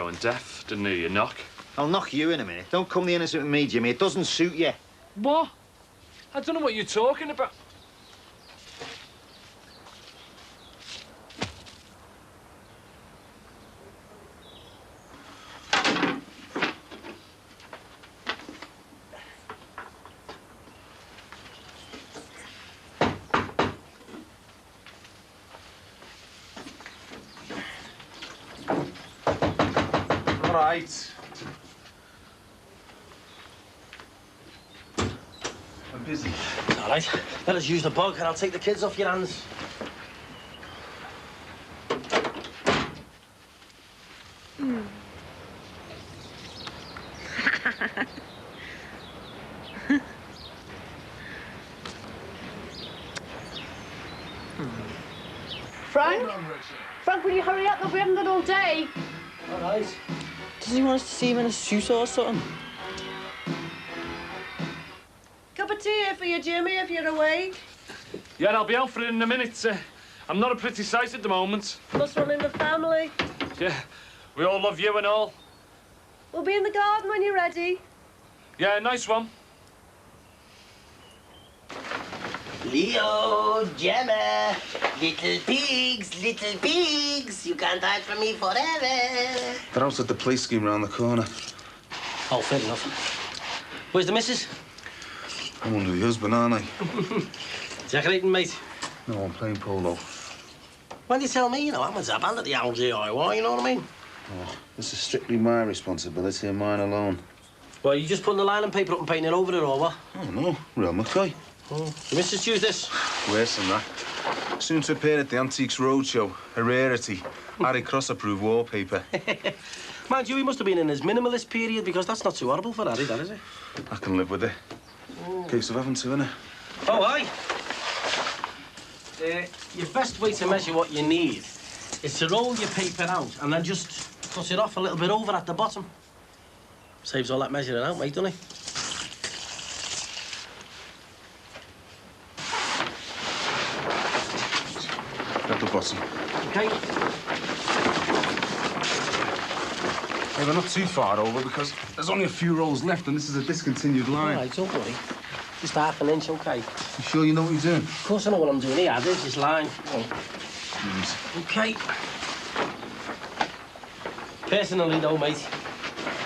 going deaf. Didn't hear you knock. I'll knock you in a minute. Don't come the innocent with me, Jimmy. It doesn't suit you. What? I don't know what you're talking about. Right. I'm busy. All right. Let us use the bug and I'll take the kids off your hands. Frank? Frank, will you hurry up? We haven't got all day. All right. Does he want us to see him in a suit or something? Cup of tea here for you, Jimmy, if you're awake. Yeah, I'll be out for it in a minute. I'm not a pretty sight at the moment. Must run in the family. Yeah, we all love you and all. We'll be in the garden when you're ready. Yeah, nice one. Leo, Gemma, little pigs, you can't hide from me forever. They're out at the play scheme round the corner. Oh, fair enough. Where's the missus? I'm under the husband, aren't I? Decorating, mate. No, I'm playing polo. Why do you tell me? You know, I'm a band at the LGIY, you know what I mean? Oh, this is strictly my responsibility and mine alone. Well, you just putting the line and paper up and painting it over it, or what? Oh, no. Real McCoy. Oh. The missus choose this? Worse than that. Soon to appear at the Antiques Roadshow. A rarity. Harry Cross-approved wallpaper. Mind you, he must have been in his minimalist period, because that's not too horrible for Harry, that is it? I can live with it. Case of having to, innit? Oh, aye. Your best way to measure what you need is to roll your paper out and then just cut it off a little bit over at the bottom. Saves all that measuring out, mate, doesn't he? At the bottom. OK. Hey, we're not too far over because there's only a few rolls left and this is a discontinued line. All right, don't worry. Just half an inch, OK? You sure you know what you're doing? Of course I know what I'm doing here. There's this line. OK. Personally, though, mate,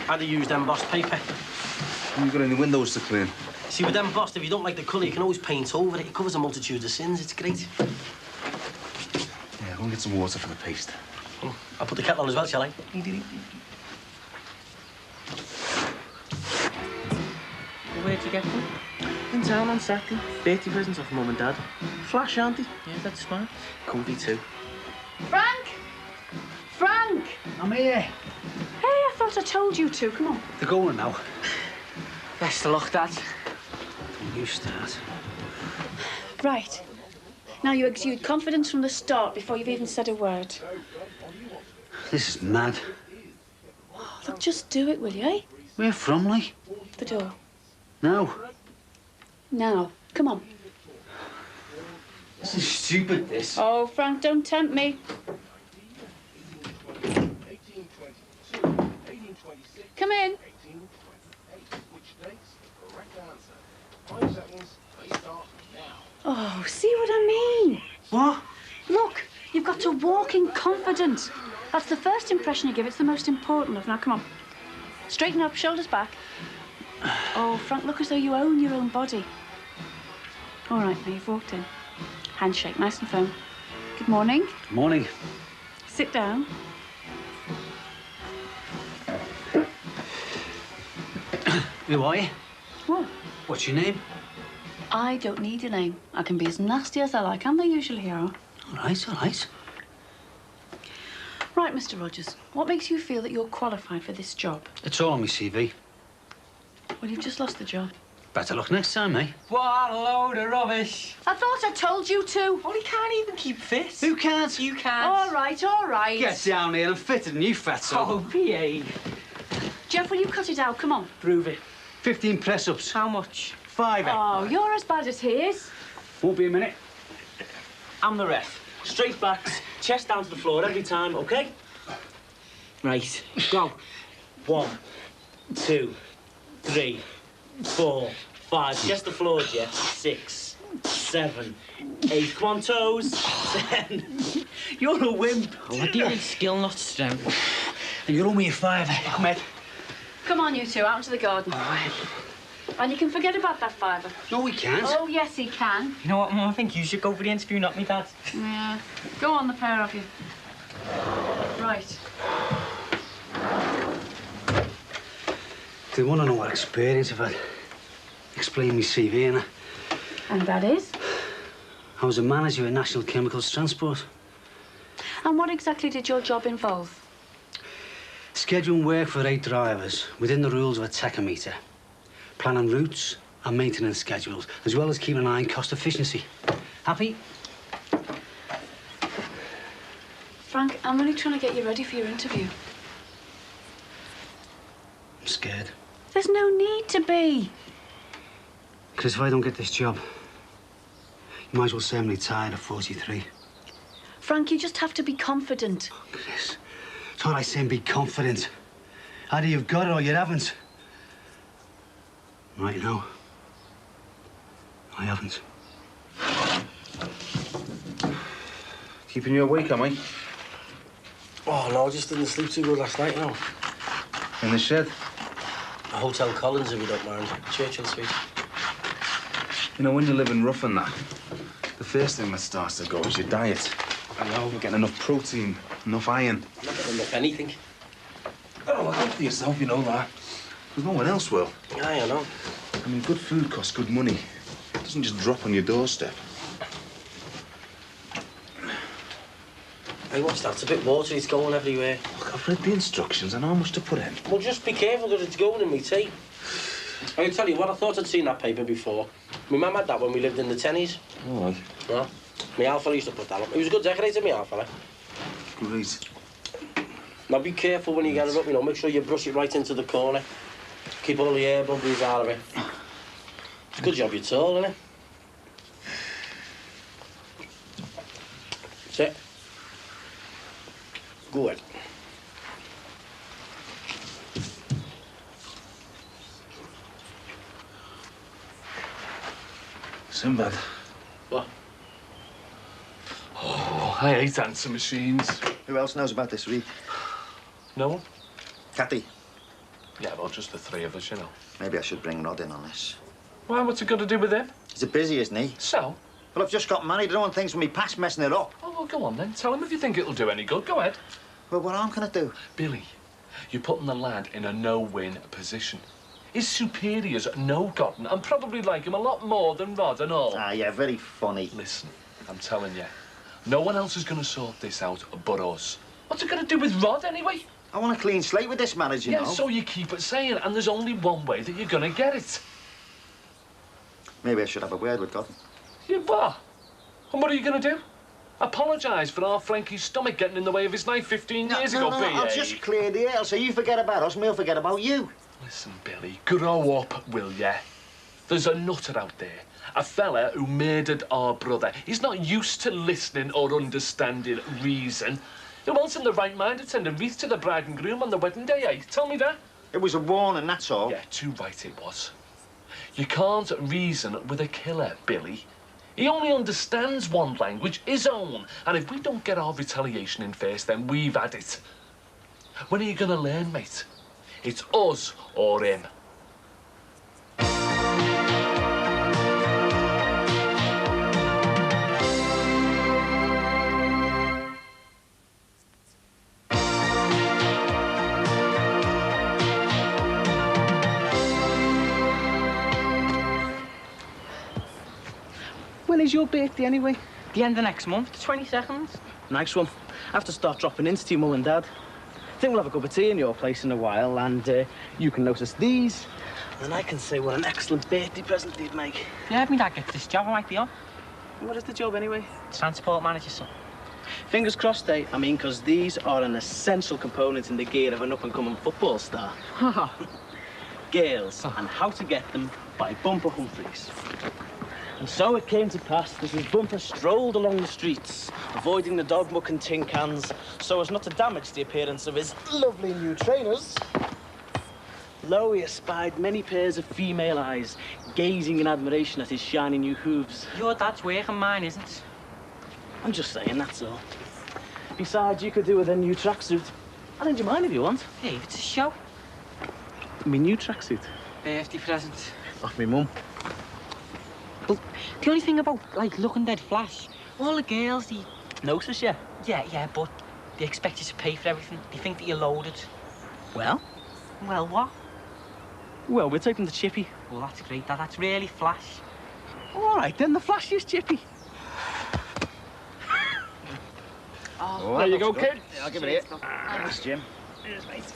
I'd have used embossed paper. Have you got any windows to clean? See, with embossed, if you don't like the colour, you can always paint over it. It covers a multitude of sins. It's great. Yeah, go and get some water for the paste. I'll put the kettle on as well, shall I? Where'd you get them? In town on Saturday. 30 presents off Mum and Dad. Flash, aren't they? Yeah, that's smart. Comfy too. Frank! Frank! I'm here. Hey, I thought I told you to. Come on. They're going now. Best of luck, Dad. Don't you start. Right. Now you exude confidence from the start before you've even said a word. This is mad. Oh, look, just do it, will you, eh? Where from, like? The door. No. Now, come on. This is stupid, this. Oh, Frank, don't tempt me. Come in. Oh, see what I mean? What? Look, you've got to walk in confidence. That's the first impression you give. It's the most important of. Now, come on. Straighten up, shoulders back. Oh, Frank, look as though you own your own body. All right, now you've walked in. Handshake, nice and firm. Good morning. Morning. Sit down. Who are you? What? What's your name? I don't need a name. I can be as nasty as I like, and they usually are. All right, all right. Right, Mr. Rogers, what makes you feel that you're qualified for this job? It's all on my CV. Well, you've just lost the job. Better luck next time, eh? What a load of rubbish. I thought I told you to. Well, he can't even keep fit. Who can't? You can't. All right, all right. Get down here and fitter than you, fatso. Oh, behave. Jeff, will you cut it out? Come on. Prove it. 15 press-ups. How much? 5. Oh, you're as bad as he is. Won't be a minute. I'm the ref. Straight backs, chest down to the floor every time, OK? Right, go. 1, 2, 3, 4, 5. Just the floors, yeah. 6, 7, 8. Come on, toes. 10. You're a wimp. Oh, I do need skill, not strength. And you're only a fiver. Come on. Come on, you two, out into the garden. And you can forget about that fiver. No, we can't. Oh, yes, he can. You know what, Mum? I think you should go for the interview, not me, Dad. Yeah. Go on, the pair of you. Right. They want to know what experience I've had. Explain me CV, innit? And that is? I was a manager at National Chemicals Transport. And what exactly did your job involve? Scheduling work for 8 drivers within the rules of a tachometer. Planning routes and maintenance schedules, as well as keeping an eye on cost efficiency. Happy? Frank, I'm only trying to get you ready for your interview. I'm scared. There's no need to be. Because if I don't get this job, you might as well say I'm retired at 43. Frank, you just have to be confident. Oh, Chris, it's all I say, be confident. Either you've got it or you haven't. Right now, I haven't. Keeping you awake, am I? Oh, no, I just didn't sleep too good last night, you know. In the shed? The Hotel Collins, if you don't mind. Churchill Suite. You know, when you're living rough and that, the first thing that starts to go is your diet. I know, you're getting enough protein, enough iron. Not getting enough anything. Oh, look out for yourself, you know that. Because no one else will. Yeah, I know. I mean, good food costs good money. It doesn't just drop on your doorstep. Hey, what's that? It's a bit watery. It's going everywhere. Look, I've read the instructions. I know how much to put in. Well, just be careful that it's going in me tea. I can tell you what, I thought I'd seen that paper before. My mum had that when we lived in the Tennies. All right. Yeah. My alpha fella used to put that on. He was a good decorator, my alpha fella. Great. Now, be careful when you get it up, you know. Make sure you brush it right into the corner. Keep all the air bubbles out of it. It's a good job you're tall, isn't it? That's it. Go ahead. Sinbad. What? Oh, I hate answer machines. Who else knows about this, Reed? No one? Cathy. Yeah, well, just the 3 of us, you know. Maybe I should bring Rod in on this. Why, what's it got to do with him? He's a busy, isn't he? So? Well, I've just got married. I don't want things from me past messing it up. Oh, well, go on then. Tell him if you think it'll do any good. Go ahead. Well, what I'm gonna do? Billy, you're putting the lad in a no-win position. His superiors know Godden and probably like him a lot more than Rod and all. Ah, yeah, very funny. Listen, I'm telling you, no one else is going to sort this out but us. What's it going to do with Rod, anyway? I want a clean slate with this marriage, you Yeah, know. so you keep it saying, and there's only one way that you're going to get it. Maybe I should have a word with Godden. You what? And what are you going to do? Apologise for our Frankie's stomach getting in the way of his knife 15 years ago, No, B.A.? I'll just clear the air so you forget about us and we'll forget about you. Listen, Billy, grow up, will ya? There's a nutter out there, a fella who murdered our brother. He's not used to listening or understanding reason. Who else in the right mind would send a wreath to the bride and groom on the wedding day, eh? Tell me that. It was a warning, that's all. Yeah, too right it was. You can't reason with a killer, Billy. He only understands one language, his own. And if we don't get our retaliation in first, then we've had it. When are you going to learn, mate? It's us or him. When is your birthday, anyway? The end of next month, the 22nd. Nice one. I have to start dropping into to your mum and dad. I think we'll have a cup of tea in your place in a while, and you can notice these, and I can say what an excellent birthday present they'd make. Yeah, if me dad gets this job, I might be on. What is the job, anyway? Transport manager, son. Fingers crossed, eh? I mean, because these are an essential component in the gear of an up-and-coming football star. Girls, and how to get them by Bumper Humphreys. And so it came to pass that his bumper strolled along the streets, avoiding the dog muck and tin cans, so as not to damage the appearance of his lovely new trainers. Lo, he espied many pairs of female eyes, gazing in admiration at his shiny new hooves. Your dad's work and mine isn't. I'm just saying, that's all. Besides, you could do with a new tracksuit. I don't mind if you want. Dave, it's a show. My new tracksuit. Birthday present. Off me mum. Well, the only thing about, like, looking dead flash, all the girls, they... Notice ya? Yeah, but they expect you to pay for everything. They think that you're loaded. Well? Well, what? Well, we're taking the chippy. Well, that's great, Dad. That's really flash. All right, then, the flashiest chippy. Oh, There you go, kid. Yeah, I'll give it here. Thanks, Jim.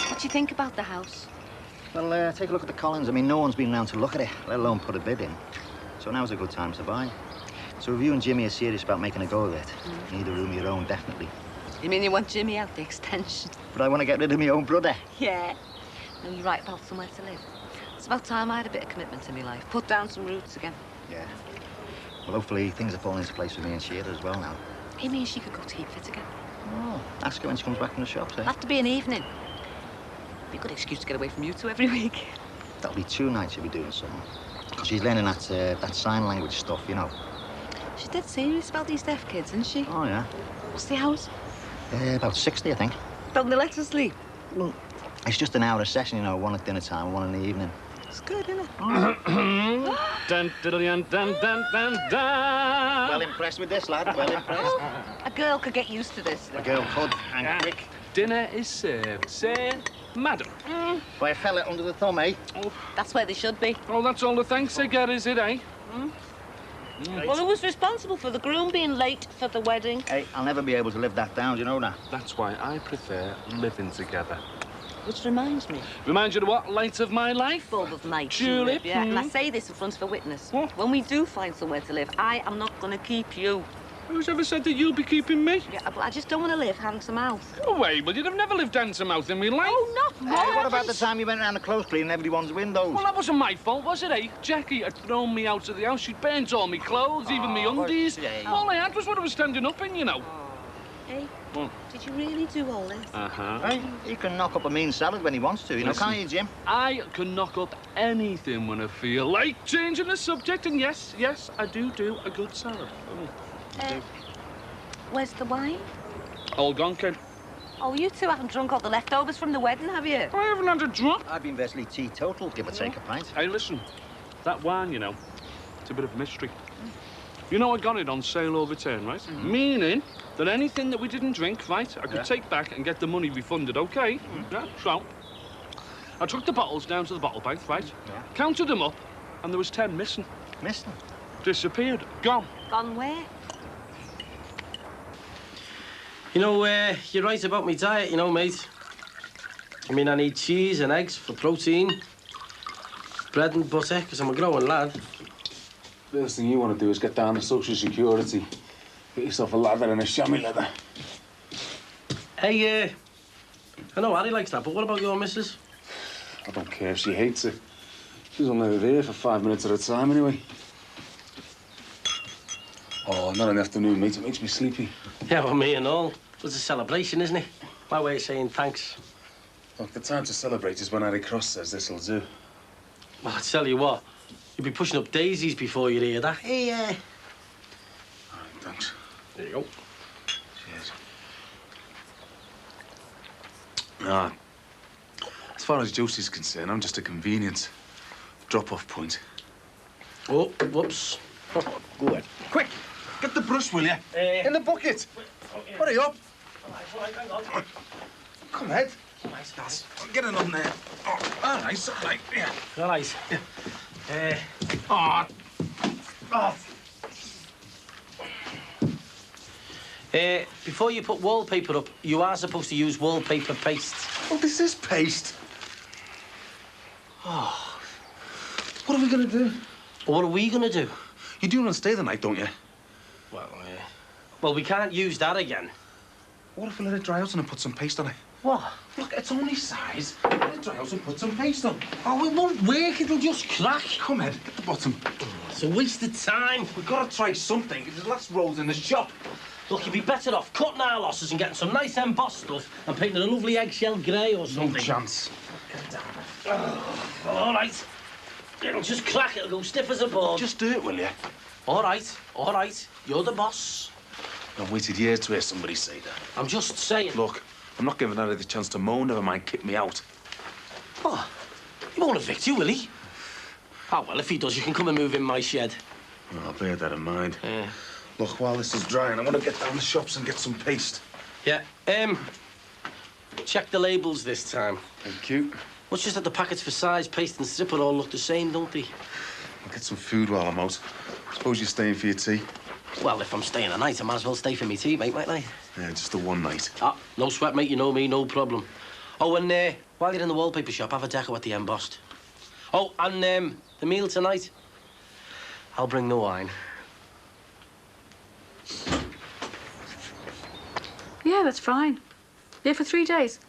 what do you think about the house? Well, take a look at the Collins. I mean, no one's been around to look at it, let alone put a bid in. So now's a good time to buy. So if you and Jimmy are serious about making a go of it, you need a room of your own, definitely. You mean you want Jimmy out the extension? But I want to get rid of my own brother. Yeah. No, you're right about somewhere to live. It's about time I had a bit of commitment in my life. Put down some roots again. Yeah. Well, hopefully things are falling into place for me and Sheila as well now. He means she could go to keep fit again. Oh, ask her when she comes back from the shops, eh? It'll have to be an evening. Be a good excuse to get away from you two every week. That'll be 2 nights she'll be doing something. Because she's learning that sign language stuff, you know. She's dead serious about these deaf kids, isn't she? Oh, yeah. What's the hours? About 60, I think. Don't they let her sleep? Well, it's just an hour a session, you know, 1 at dinner time and 1 in the evening. It's good, isn't it? Dun, dun, dun, dun, dun, dun. Well impressed with this, lad. Well impressed. A girl could get used to this. A girl could, and quick. Dinner is served. Say, madam. By a fella under the thumb, eh? That's where they should be. Oh, that's all the thanks I get, is it, eh? Well, who was responsible for the groom being late for the wedding? Hey, I'll never be able to live that down, do you know that? That's why I prefer living together. Which reminds me, Remind you of what? Light of my life? bulb of night. Tulip, Yeah, and I say this in front of a witness. When we do find somewhere to live, I am not going to keep you. Who's ever said that you'll be keeping me? Yeah, but I just don't want to live hand to mouth. Go away, but you'd have never lived hand to mouth in my life. Oh, not Hey, what about the time you went around the clothes cleaning everyone's windows? Well, that wasn't my fault, was it, eh? Jackie had thrown me out of the house. She'd burnt all my clothes, even my undies. yeah. All I had was what I was standing up in, you know. Hey, What? did you really do all this? Uh-huh. Hey, he can knock up a mean salad when he wants to, you know, Listen. can't you, Jim? I can knock up anything when I feel like changing the subject, and yes, I do a good salad. Where's the wine? All gone, kid. Oh, you two haven't drunk all the leftovers from the wedding, have you? I haven't had a drop. I've been virtually teetotal, give or take a pint. Hey, listen, that wine, you know, it's a bit of a mystery. You know, I got it on sale or return, right? Meaning that anything that we didn't drink, right, I could take back and get the money refunded, okay? Yeah, so I took the bottles down to the bottle bank, right? Yeah. Counted them up, and there was 10 missing. Missed him. Disappeared, gone. Gone where? You know, you're right about me diet, you know, mate. I mean, I need cheese and eggs for protein, bread and butter, because I'm a growing lad. First thing you want to do is get down to Social Security. Get yourself a ladder and a chamois leather. Hey, I know Harry likes that, but what about your missus? I don't care if she hates it. She's only there for 5 minutes at a time, anyway. Oh, not in the afternoon, mate. It makes me sleepy. Yeah, well, me and all. It's a celebration, isn't it? My way of saying thanks. Look, the time to celebrate is when Harry Cross says this'll do. Well, I tell you what, you'll be pushing up daisies before you hear that. Hey, All right, thanks. There you go. Cheers. Ah, as far as Josie's concerned, I'm just a convenience. Drop-off point. Oh, whoops. Go ahead. Quick! Get the brush, will you? In the bucket! Hurry up! Come ahead. Get it on there. Oh, all right, yeah. All right. Before you put wallpaper up, you are supposed to use wallpaper paste. Oh, this is paste. Oh. What are we going to do? What are we going to do? You do want to stay the night, don't you? Well, we can't use that again. What if we let it dry out and then put some paste on it? What? Look, it's only size. Let it dry out and put some paste on. Oh, it won't work. It'll just crack. Come, Ed, get the bottom. It's a waste of time. We've got to try something. It's the last roll's in the shop. Look, you'd be better off cutting our losses and getting some nice embossed stuff and painting a lovely eggshell grey or something. No chance. All right. It'll just crack. It'll go stiff as a board. Just do it, will you? All right, all right. You're the boss. I've waited years to hear somebody say that. I'm just saying. Look, I'm not giving Harry the chance to moan, never mind kick me out. Oh, he won't evict you, will he? Oh, well, if he does, you can come and move in my shed. Well, I'll bear that in mind. Yeah. Look, while this is drying, I want to get down the shops and get some paste. Yeah, check the labels this time. Thank you. Well, it's just that the packets for size, paste and stripper all look the same, don't they? I'll get some food while I'm out. Suppose you're staying for your tea? Well, if I'm staying a night, I might as well stay for me tea, mate, mightn't I? Yeah, just the one night. Ah, no sweat, mate, you know me, no problem. Oh, and while you're in the wallpaper shop, have a deco at the embossed. Oh, and the meal tonight, I'll bring the wine. Yeah, that's fine. Yeah, for 3 days.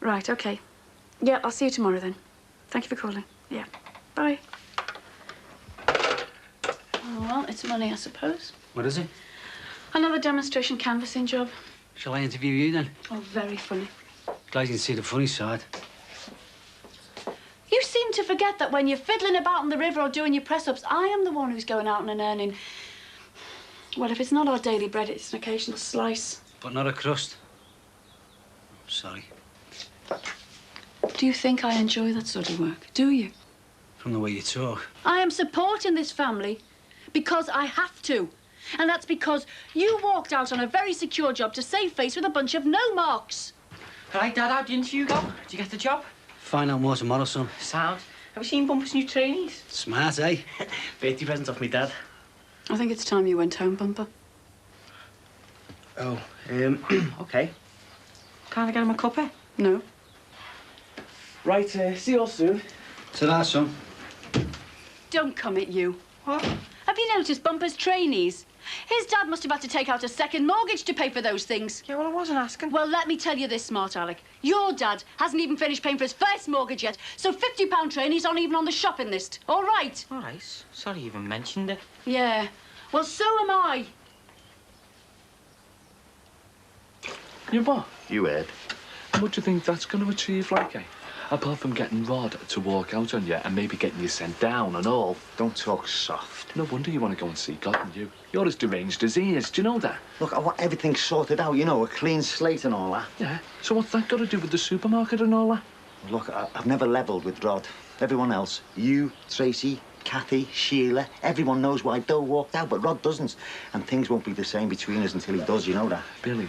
Right, OK. Yeah, I'll see you tomorrow then. Thank you for calling. Yeah. Bye. Oh, well, it's money, I suppose. What is it? Another demonstration canvassing job. Shall I interview you then? Oh, very funny. Glad you can see the funny side. You seem to forget that when you're fiddling about on the river or doing your press-ups, I am the one who's going out and earning... Well, if it's not our daily bread, it's an occasional slice. But not a crust. Sorry. Do you think I enjoy that sort of work? Do you? From the way you talk. I am supporting this family because I have to. And that's because you walked out on a very secure job to save face with a bunch of no marks. Right, Dad, how did you go? Did you get the job? Find out more tomorrow, son. Sound. Have you seen Bumper's new trainees? Smart, eh? Birthday present off me dad. I think it's time you went home, Bumper. Oh, OK. Can't I get him a cuppa? No. Right, see you all soon. Ta-da, son. Don't come at you. What? Have you noticed Bumper's trainees? His dad must have had to take out a second mortgage to pay for those things. Yeah, well, I wasn't asking. Well, let me tell you this, smart Alec. Your dad hasn't even finished paying for his first mortgage yet, so £50 trainees aren't even on the shopping list. All right? All right. Sorry you even mentioned it. Yeah. Well, so am I. You what? You heard. And what do you think that's going to achieve, like, eh? Apart from getting Rod to walk out on you and maybe getting you sent down and all. Don't talk soft. No wonder you want to go and see God and you. You're as deranged as he is. Do you know that? Look, I want everything sorted out, you know, a clean slate and all that. Yeah. So what's that got to do with the supermarket and all that? Look, I've never levelled with Rod. Everyone else, you, Tracy, Kathy, Sheila, everyone knows why Bill walked out, but Rod doesn't. And things won't be the same between us until he does, you know that. Billy,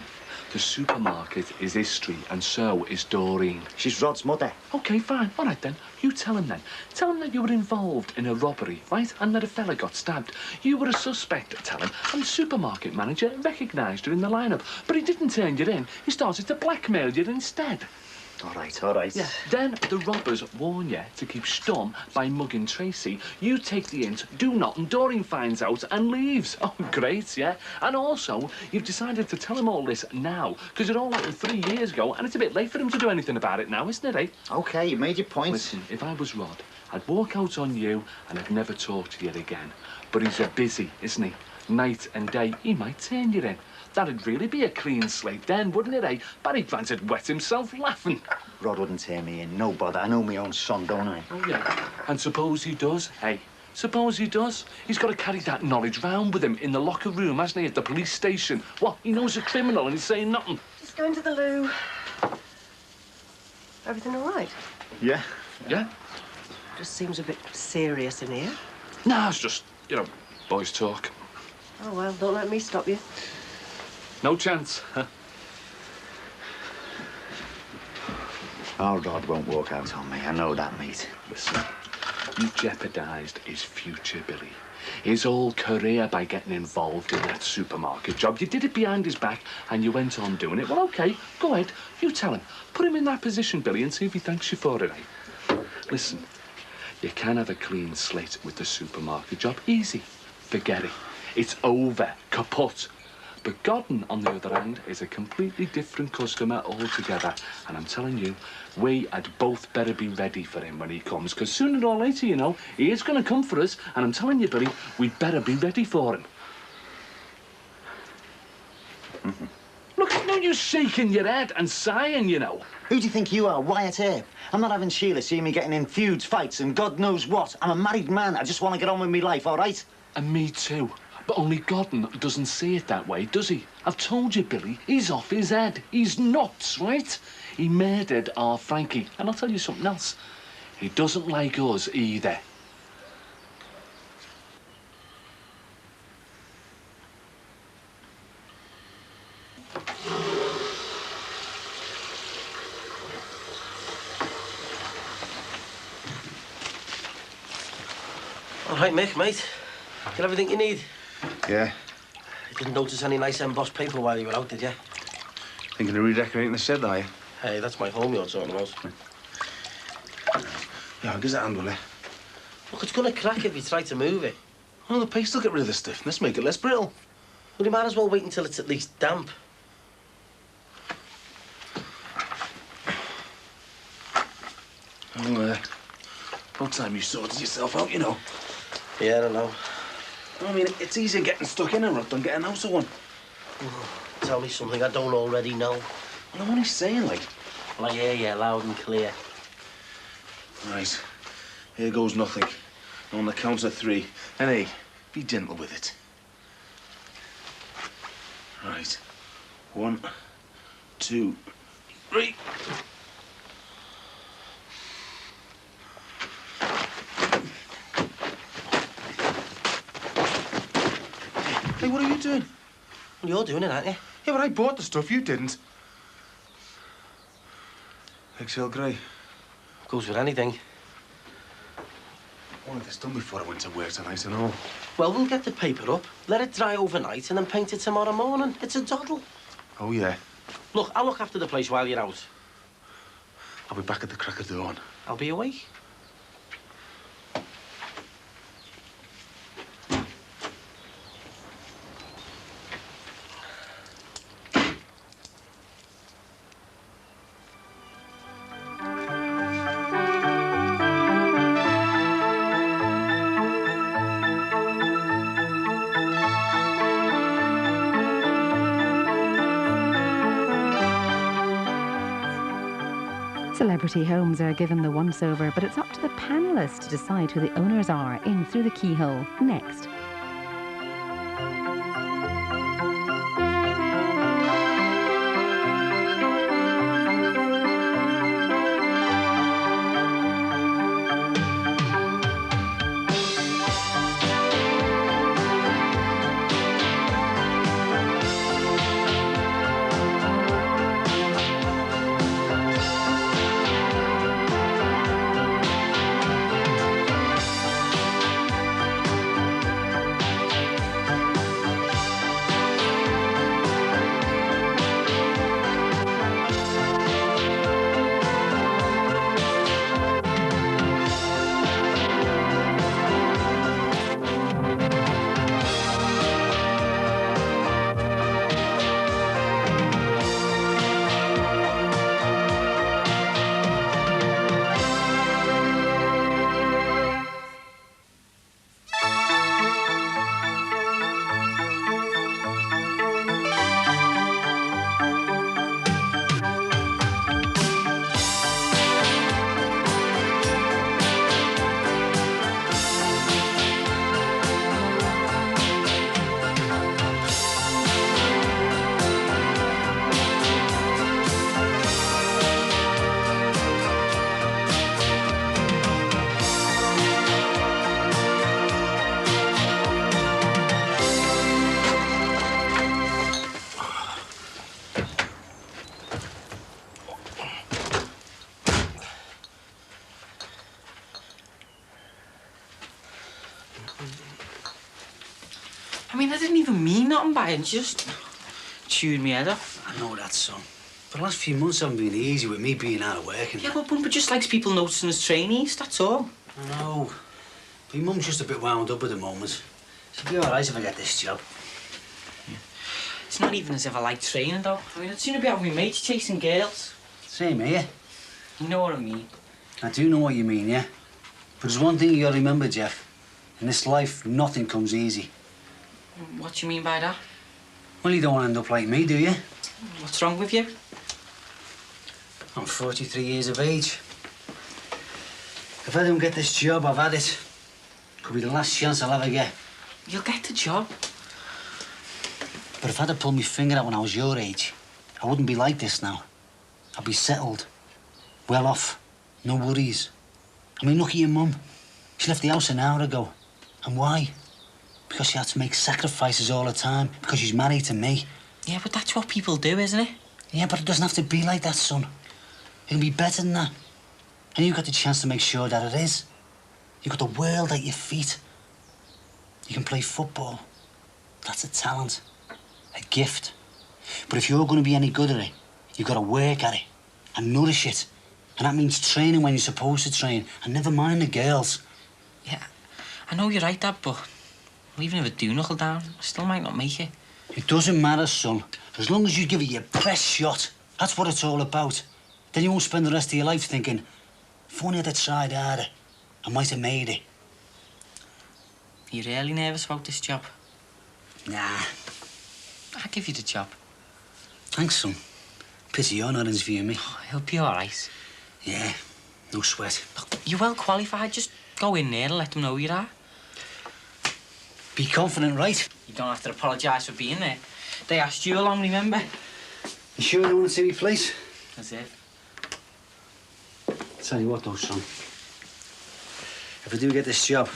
the supermarket is history and so is Doreen. She's Rod's mother. OK, fine. All right, then. You tell him, then. Tell him that you were involved in a robbery, right? And that a fella got stabbed. You were a suspect, tell him. And the supermarket manager recognised you in the lineup. But he didn't turn you in. He started to blackmail you instead. All right, all right. Yeah. Then the robbers warn you to keep stum by mugging Tracy. You take the hint, do not, and Doreen finds out and leaves. Oh, great, yeah. And also, you've decided to tell him all this now, because it all happened 3 years ago, and it's a bit late for him to do anything about it now, isn't it, eh? OK, you made your point. Listen, if I was Rod, I'd walk out on you and I'd never talk to you again. But he's a busy, isn't he? Night and day, he might turn you in. That'd really be a clean slate then, wouldn't it, eh? Barry Grant would wet himself laughing. Rod wouldn't tear me in, no bother. I know my own son, don't I? Oh, yeah. And suppose he does, hey? Suppose he does? He's got to carry that knowledge round with him in the locker room, hasn't he, at the police station? What, he knows a criminal and he's saying nothing? Just going to the loo. Everything all right? Yeah. Yeah? Just seems a bit serious in here. Nah, it's just, you know, boys talk. Oh, well, don't let me stop you. No chance. Our Rod won't walk out on me. I know that, mate. Listen, you jeopardised his future, Billy. His whole career by getting involved in that supermarket job. You did it behind his back and you went on doing it. Well, OK, go ahead. You tell him. Put him in that position, Billy, and see if he thanks you for it, eh? Listen, you can have a clean slate with the supermarket job. Easy. Forget it. It's over. Kaput. But Godden, on the other hand, is a completely different customer altogether. And I'm telling you, we had both better be ready for him when he comes, because sooner or later, you know, he is going to come for us. And I'm telling you, Billy, we'd better be ready for him. Look, it's no use shaking your head and sighing, you know. Who do you think you are, Wyatt Earp? I'm not having Sheila seeing me getting in feuds, fights, and God knows what. I'm a married man. I just want to get on with my life, all right? And me too. But only Godden doesn't see it that way, does he? I've told you, Billy, he's off his head. He's nuts, right? He murdered our Frankie. And I'll tell you something else. He doesn't like us either. All right, Mick, mate. Got everything you need? Yeah. You didn't notice any nice embossed paper while you were out, did you? Thinking of redecorating the shed, are you? Hey, that's my home you're talking about. Yeah, I'll give it a hand, will you? Look, it's gonna crack if you try to move it. Well, the paste will get rid of the stiffness, make it less brittle. Well, you might as well wait until it's at least damp. Oh, about time you sorted yourself out, you know. Yeah, I don't know. I mean, it's easier getting stuck in a rut than getting out of one. Tell me something I don't already know. Well, I'm only saying, like... Well, I hear you loud and clear. Right. Here goes nothing. On the count of 3. And hey, be gentle with it. Right. 1, 2, 3. Hey, what are you doing? Well, you're doing it, aren't you? Yeah, but I bought the stuff, you didn't. Eggshell grey. Goes with anything. I wanted this done before I went to work tonight and all. Well, we'll get the paper up, let it dry overnight, and then paint it tomorrow morning. It's a doddle. Oh, yeah. Look, I'll look after the place while you're out. I'll be back at the crack of dawn. I'll be away. Celebrity homes are given the once-over, but it's up to the panellists to decide who the owners are in Through the Keyhole, next. I mean, I didn't even mean nothing by it. Just chewed me head off. I know that, son. But the last few months haven't been easy with me being out of work and... Yeah, but Bumper just likes people noticing his trainees, that's all. I know. My mum's just a bit wound up at the moment. She'll be all right if I get this job. It's not even as if I like training, though. I mean, I'd sooner be out with my mates chasing girls. Same here. You know what I mean? I do know what you mean, yeah? But there's one thing you gotta remember, Jeff. In this life, nothing comes easy. What do you mean by that? Well, you don't want to end up like me, do you? What's wrong with you? I'm 43 years of age. If I don't get this job, I've had it. Could be the last chance I'll ever get. You'll get the job. But if I'd have pulled my finger out when I was your age, I wouldn't be like this now. I'd be settled, well off, no worries. I mean, look at your mum. She left the house an hour ago. And why? Because she had to make sacrifices all the time, because she's married to me. Yeah, but that's what people do, isn't it? Yeah, but it doesn't have to be like that, son. It can be better than that. And you got the chance to make sure that it is. You got the world at your feet. You can play football. That's a talent, a gift. But if you're going to be any good at it, you've got to work at it and nourish it. And that means training when you're supposed to train. And never mind the girls. Yeah, I know you're right, Dad, but even if I do knuckle down, I still might not make it. It doesn't matter, son. As long as you give it your best shot. That's what it's all about. Then you won't spend the rest of your life thinking, if only I'd have tried harder, I might have made it. Are you really nervous about this job? Nah. I'll give you the job. Thanks, son. Pity you're not interviewing me. Oh, he'll be all right. Yeah, no sweat. Look, you're well qualified. Just go in there and let them know you are. Be confident, right? You don't have to apologise for being there. They asked you along, remember? You sure you want to see me place? That's it. Tell you what, though, son. If I do get this job,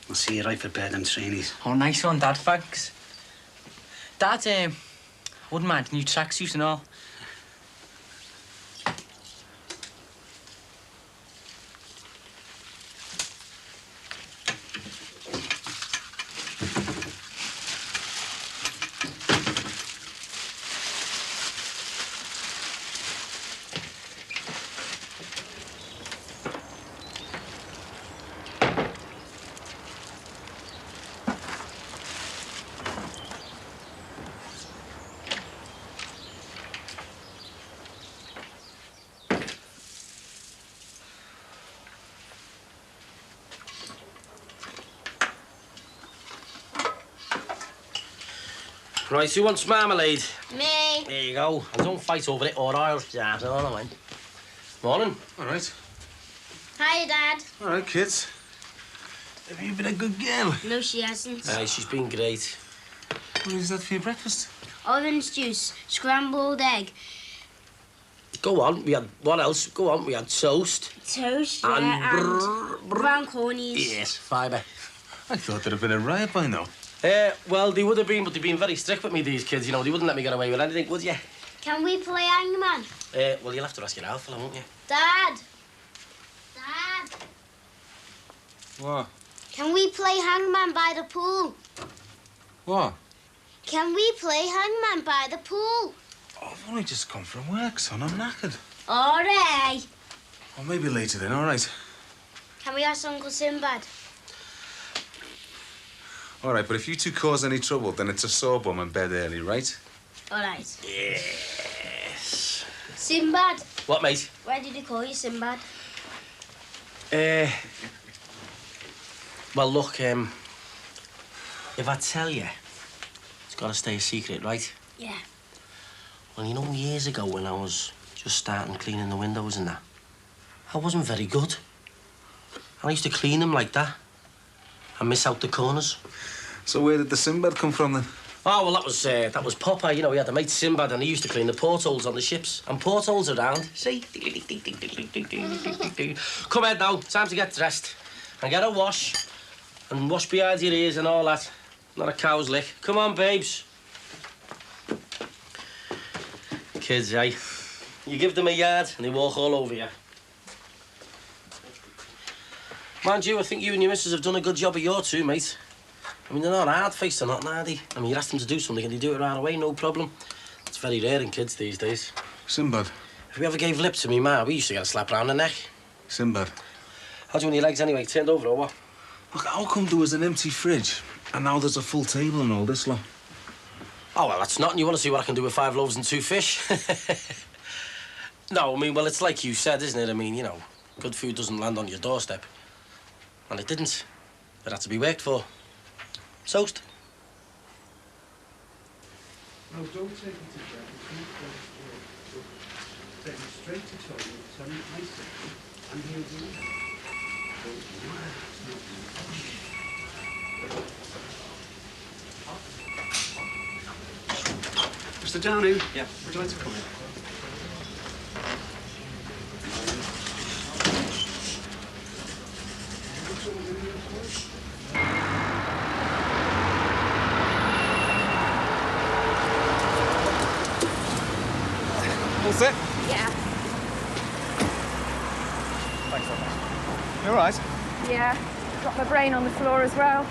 I'll see you right for them trainees. Oh, nice one, Dad. Thanks. Dad, I wouldn't mind a new tracksuit and all. Right, who wants marmalade? Me. There you go. And don't fight over it or I'll jab. I don't mind. Morning. All right. Hiya, Dad. All right, kids. Have you been a good girl? No, she hasn't. Aye, she's been great. What is that for your breakfast? Orange juice, scrambled egg. Go on, we had... What else? Go on, we had toast. Toast, and yeah, and brown cornies. Yes, fibre. I thought there'd have been a riot by now. Well, they would have been, but they've been very strict with me, these kids, you know. They wouldn't let me get away with anything, would you? Can we play hangman? Well, you'll have to ask your Alpha, won't you? Dad. Dad. What? Can we play hangman by the pool? What? Can we play hangman by the pool? Oh, I've only just come from work, son. I'm knackered. All right. Well, maybe later then, all right. Can we ask Uncle Sinbad? All right, but if you two cause any trouble, then it's a sore bum and bed early, right? All right. Yes. Sinbad. What, mate? Why did he call you Sinbad? Well, look, if I tell you, it's got to stay a secret, right? Yeah. Well, you know, years ago when I was just starting cleaning the windows and that, I wasn't very good. I used to clean them like that and miss out the corners. So where did the Sinbad come from, then? Oh, well, that was Popeye. You know, he had a mate Sinbad and he used to clean the portholes on the ships. And portholes around, see? Come on now, time to get dressed and get a wash and wash behind your ears and all that. Not a cow's lick. Come on, babes. Kids, eh? You give them a yard and they walk all over you. Mind you, I think you and your missus have done a good job of your two, mate. I mean, they're not hard-faced, they're not, are they? I mean, you ask them to do something and they do it right away, no problem. It's very rare in kids these days. Sinbad. If we ever gave lip to me ma, we used to get a slap round the neck. Sinbad. How'd you want your legs anyway? Turned over or what? Look, how come there was an empty fridge and now there's a full table and all this lot? Oh, well, that's nothing. You want to see what I can do with 5 loaves and 2 fish? No, I mean, well, it's like you said, isn't it? I mean, you know, good food doesn't land on your doorstep. And it didn't. It had to be worked for. Toast. No, don't take it to bed. Take it straight to toilet, tell him nicely, and he'll do it. Mr. Downing? Yeah? Would you like to come in? All set? Yeah. Thanks very much. You all right? Yeah. Got my brain on the floor as well.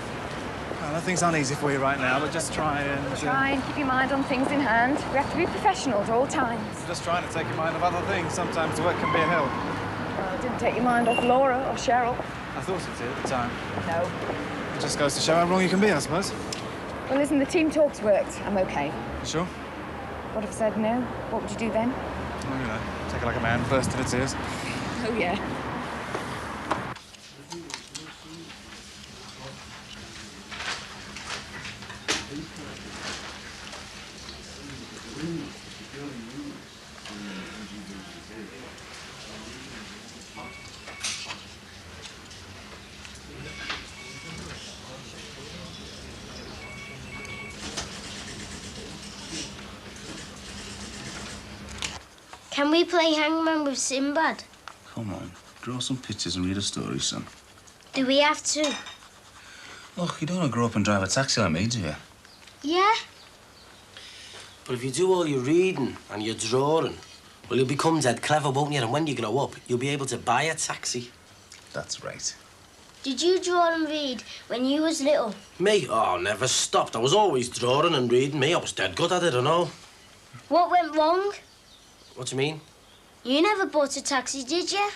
Well, nothing's uneasy for you right now, but just try and... Try and keep your mind on things in hand. We have to be professional at all times. Just trying to take your mind off other things. Sometimes the work can be a help. Well, it didn't take your mind off Laura or Cheryl. I thought it did at the time. No. It just goes to show how wrong you can be, I suppose. Well, listen, the team talks worked. I'm okay. Sure? What if I said no? What would you do then? Well, you know, take it like a man, burst into tears. Oh, yeah. Can we play hangman with Sinbad? Come on, draw some pictures and read a story, son. Do we have to? Look, you don't want to grow up and drive a taxi like me, do you? Yeah. But if you do all your reading and your drawing, well, you'll become dead clever, won't you? And when you grow up, you'll be able to buy a taxi. That's right. Did you draw and read when you was little? Me? Oh, never stopped. I was always drawing and reading. Me, I was dead good at it, I know. What went wrong? What do you mean? You never bought a taxi, did you?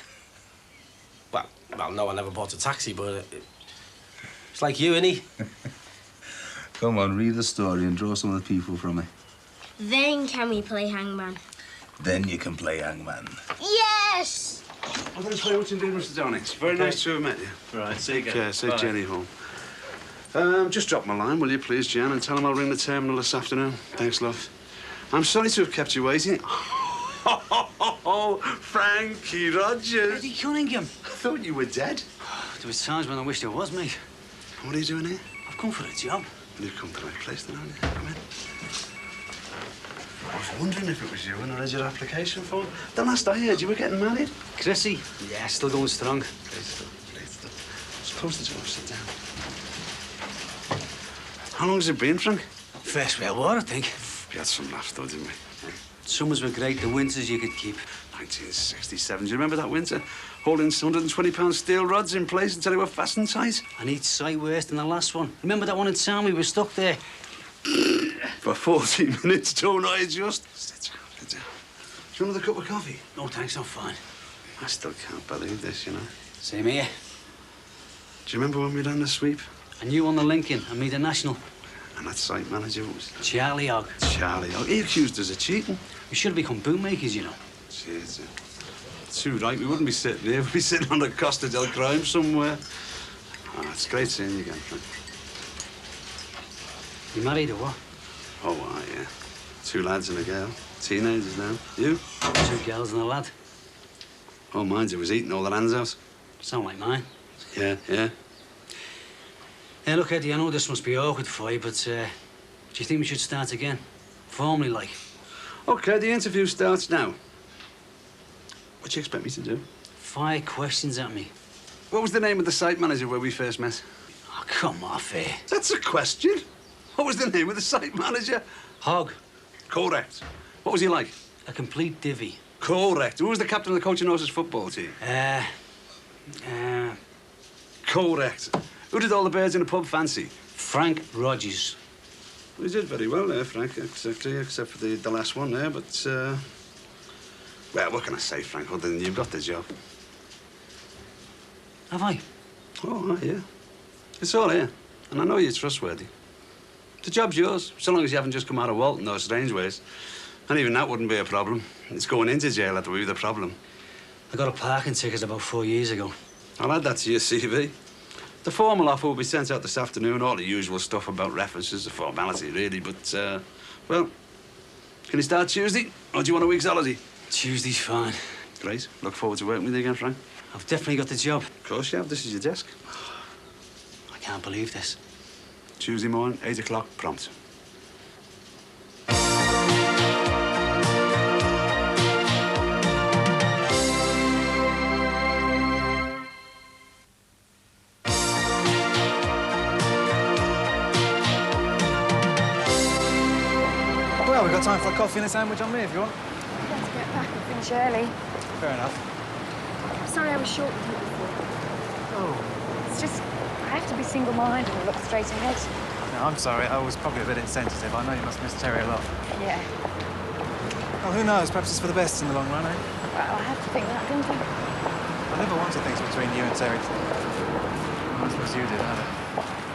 Well, no, I never bought a taxi, but it's like you, innit? Come on, read the story and draw some of the people from it. Then can we play hangman? Then you can play hangman. Yes! Oh, thanks very much indeed, Mr. Downing. It's very nice to have met you. Right, see you Take again. care. Say Bye. Jenny home. Just drop my line, will you, please, Jan, and tell him I'll ring the terminal this afternoon. Thanks, love. I'm sorry to have kept you waiting. Oh, Frankie Rogers. Eddie Cunningham. I thought you were dead. There was times when I wished I was, mate. What are you doing here? I've come for a job. Well, you've come to the right place then, haven't you? Come in. I was wondering if it was you when I read your application form. The last I heard, you were getting married. Chrissy? Yeah, still going strong. Great stuff, great stuff. Just close the door, sit down. How long has it been, Frank? First World War, I think. We had some laughs, though, didn't we? Summers were great, the winters you could keep. 1967, do you remember that winter? Holding 120-pound steel rods in place until they were fastened tight? And each sight worse than the last one. Remember that one in town? We were stuck there. For 40 minutes, don't I just? Sit down, sit down. Do you want another cup of coffee? No, thanks, I'm fine. I still can't believe this, you know. Same here. Do you remember when we done the sweep? And you on the Lincoln, and me the National. And that site manager was... Charlie Hogg. Charlie Hogg. He accused us of cheating. We should have become bootmakers, you know. Jeez. Too right, we wouldn't be sitting here. We'd be sitting on the Costa del Crime somewhere. Oh, it's great seeing you again, Frank. You married or what? Oh, yeah. 2 lads and a girl. Teenagers now. You? 2 girls and a lad. Oh, mine's it was eating all the lands out. Sound like mine. Yeah, yeah. Hey, look, Eddie, I know this must be awkward for you, but do you think we should start again? Formally, like. OK, the interview starts now. What do you expect me to do? Fire questions at me. What was the name of the site manager where we first met? Oh, come off here. That's a question. What was the name of the site manager? Hogg. Correct. What was he like? A complete divvy. Correct. Who was the captain of the Coaching Horses football team? Correct. Who did all the birds in the pub fancy? Frank Rogers. Well, he did very well there, Frank, except for the last one there, but, well, what can I say, Frank, other than you've got the job? Have I? Oh, yeah. It's all here, and I know you're trustworthy. The job's yours, so long as you haven't just come out of Walton or Strangeways. And even that wouldn't be a problem. It's going into jail that would be the problem. I got a parking ticket about 4 years ago. I'll add that to your CV. The formal offer will be sent out this afternoon. All the usual stuff about references, a formality, really. But, well, can you start Tuesday, or do you want a week's holiday? Tuesday's fine. Great. Look forward to working with you again, Frank. I've definitely got the job. Of course you have. This is your desk. I can't believe this. Tuesday morning, 8 o'clock, prompt. Well, we've got time for a coffee and a sandwich on me if you want. I've got to get back and finish early. Fair enough. I'm sorry I was short with you before. Oh. It's just, I have to be single-minded and look straight ahead. No, I'm sorry. I was probably a bit insensitive. I know you must miss Terry a lot. Yeah. Well, who knows? Perhaps it's for the best in the long run, eh? Well, I have to think that, don't I? I never wanted things between you and Terry. I suppose you did, either.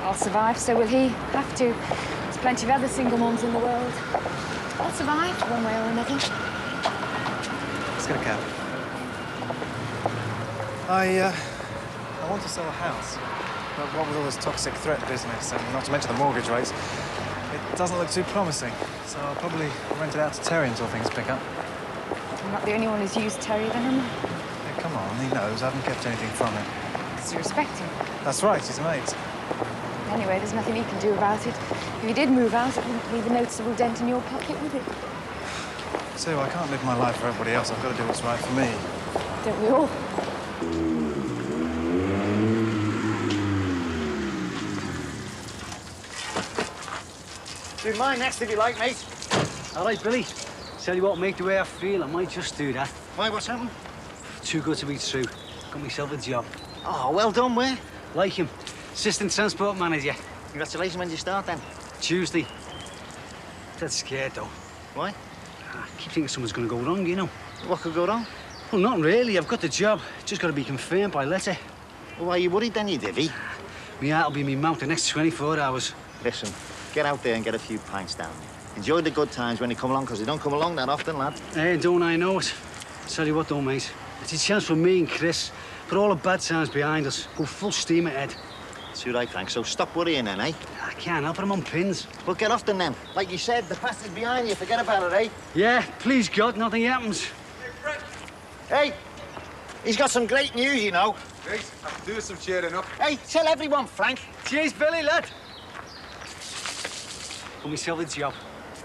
I'll survive, so will he. Have to. There's plenty of other single moms in the world. I'll survive one way or another. Let's get a cab. I want to sell a house. But what with all this toxic threat business, and not to mention the mortgage rates, it doesn't look too promising. So I'll probably rent it out to Terry until things pick up. I'm not the only one who's used Terry, then, am I? Yeah, come on, he knows. I haven't kept anything from him. Because you respect him. That's right, he's a mate. Anyway, there's nothing he can do about it. If he did move out, it wouldn't leave a noticeable dent in your pocket, would it? So I can't live my life for everybody else. I've got to do what's right for me. Don't we all? Do mine next if you like, mate. All right, Billy. Tell you what, mate, the way I feel, I might just do that. Why, what's happened? Too good to be true. Got myself a job. Oh, well done, where? Like him. Assistant transport manager. Congratulations, when did you start then? Tuesday. Dead scared, though. Why? I keep thinking something's going to go wrong, you know. What could go wrong? Well, not really. I've got the job. Just got to be confirmed by letter. Well, why are you worried then, you divvy? Me heart'll be me mouth the next 24 hours. Listen, get out there and get a few pints down. Enjoy the good times when they come along, because they don't come along that often, lad. Hey, don't I know it? Tell you what, though, mate. It's a chance for me and Chris. Put all the bad times behind us. Go full steam ahead. Too right, Frank. So stop worrying then, eh? I can't help it. I'm on pins. Well, get off them then. Like you said, the past is behind you. Forget about it, eh? Yeah, please, God, nothing happens. Hey, he's got some great news, you know. Great. I'll do some cheering up. Hey, tell everyone, Frank. Cheers, Billy, lad. Got myself a job.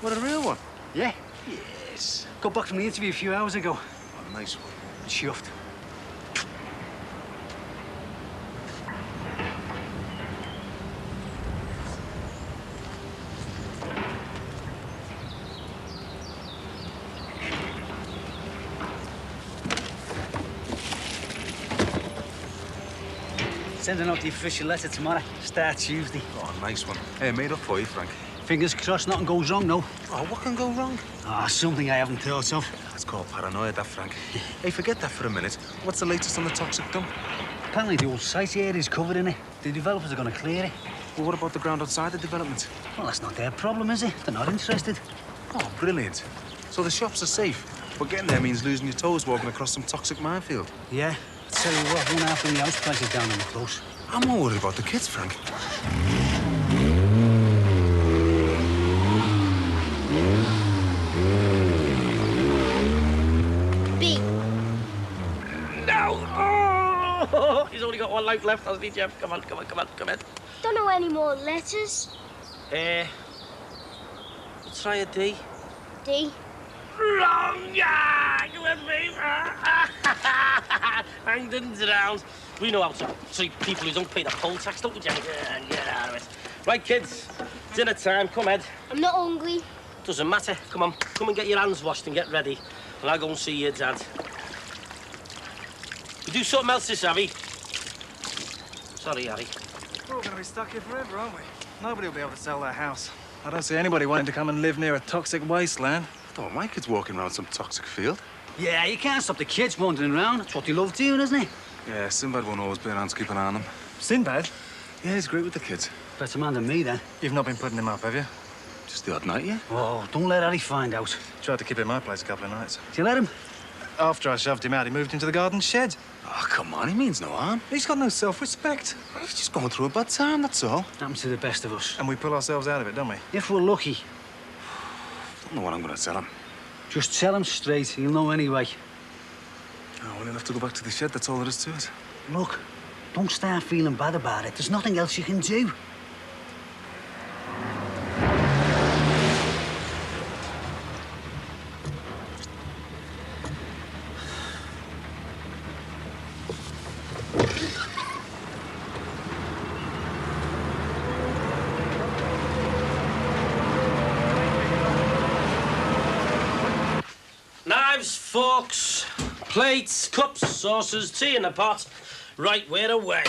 What, a real one? Yeah? Yes. Got back from the interview a few hours ago. Oh, nice one. Chuffed. Sending out the official letter tomorrow. Start Tuesday. Oh, nice one. Hey, I made up for you, Frank. Fingers crossed nothing goes wrong, no. Oh, what can go wrong? Ah, something I haven't thought of. That's called paranoia, that, Frank. Hey, forget that for a minute. What's the latest on the toxic dump? Apparently the old site area is covered in it. The developers are going to clear it. Well, what about the ground outside the development? Well, that's not their problem, is it? They're not interested. Oh, brilliant. So the shops are safe. But getting there means losing your toes walking across some toxic minefield. Yeah. Tell you what, one half of the house prices down in the close. I'm more worried about the kids, Frank. B. No! Oh, he's only got one life left, hasn't he, Jeff? Come on, come on, come on, come on. Don't know any more letters. Let's try a D. D. Wrong! Yeah! Come on, babe. Hanged and drowned. We know how to treat people who don't pay the poll tax, don't we, Jenny? Get out of it. Right, kids. Dinner time. Come, Ed. I'm not hungry. Doesn't matter. Come on. Come and get your hands washed and get ready. And I'll go and see your dad. We do something else this, Harry. Sorry, Harry. We're all going to be stuck here forever, aren't we? Nobody will be able to sell their house. I don't see anybody wanting to come and live near a toxic wasteland. Oh, my kid's walking around some toxic field. Yeah, you can't stop the kids wandering around. That's what they love doing, isn't it? Yeah, Sinbad won't always be around to keep an eye on them. Sinbad? Yeah, he's great with the kids. Better man than me, then. You've not been putting him up, have you? Just the odd night, yeah? Oh, don't let Harry find out. Tried to keep him in my place a couple of nights. Did you let him? After I shoved him out, he moved into the garden shed. Oh, come on, he means no harm. He's got no self-respect. He's just going through a bad time, that's all. Happens to the best of us. And we pull ourselves out of it, don't we? If we're lucky. Don't know what I'm going to tell him. Just tell him straight. He'll know anyway. Oh, well, he'll have to go back to the shed. That's all there is to it. Look, don't start feeling bad about it. There's nothing else you can do. Knives, forks, plates, cups, saucers, tea in the pot. Right, we're away.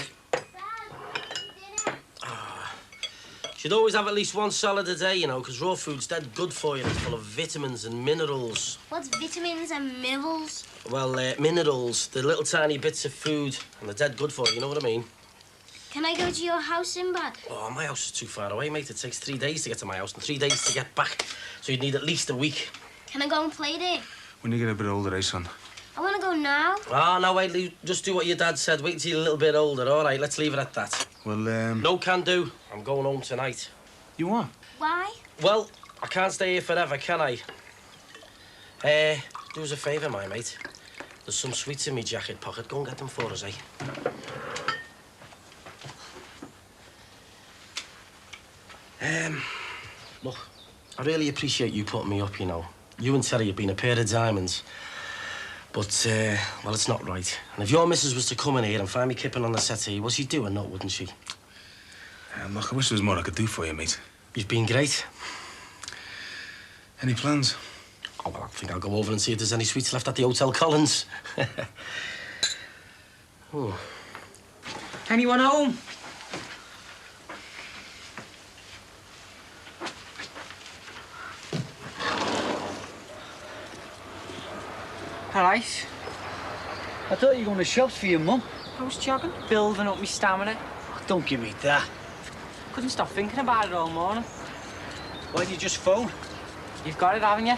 Should always have at least one salad a day, you know, because raw food's dead good for you. It's full of vitamins and minerals. What's vitamins and minerals? Well, minerals, the little tiny bits of food, and they're dead good for you, you know what I mean? Can I go to your house and back? Oh, my house is too far away, mate. It takes 3 days to get to my house and 3 days to get back. So you'd need at least a week. Can I go and play there? When you get a bit older, eh, son? I want to go now. Ah, no, wait, just do what your dad said. Wait till you're a little bit older, all right? Let's leave it at that. Well, No can do. I'm going home tonight. You are? Why? Well, I can't stay here forever, can I? Do us a favour, my mate. There's some sweets in my jacket pocket. Go and get them for us, eh? Look, I really appreciate you putting me up, you know. You and Terry have been a pair of diamonds. But, well, it's not right. And if your missus was to come in here and find me kipping on the settee, well, she'd do a nut, wouldn't she? Look, I wish there was more I could do for you, mate. You've been great. Any plans? Oh, well, I think I'll go over and see if there's any sweets left at the Hotel Collins. Oh. Anyone home? All right. I thought you were going to shops for your mum. I was jogging, building up my stamina. Don't give me that. Couldn't stop thinking about it all morning. Why'd you just phone? You've got it, haven't you?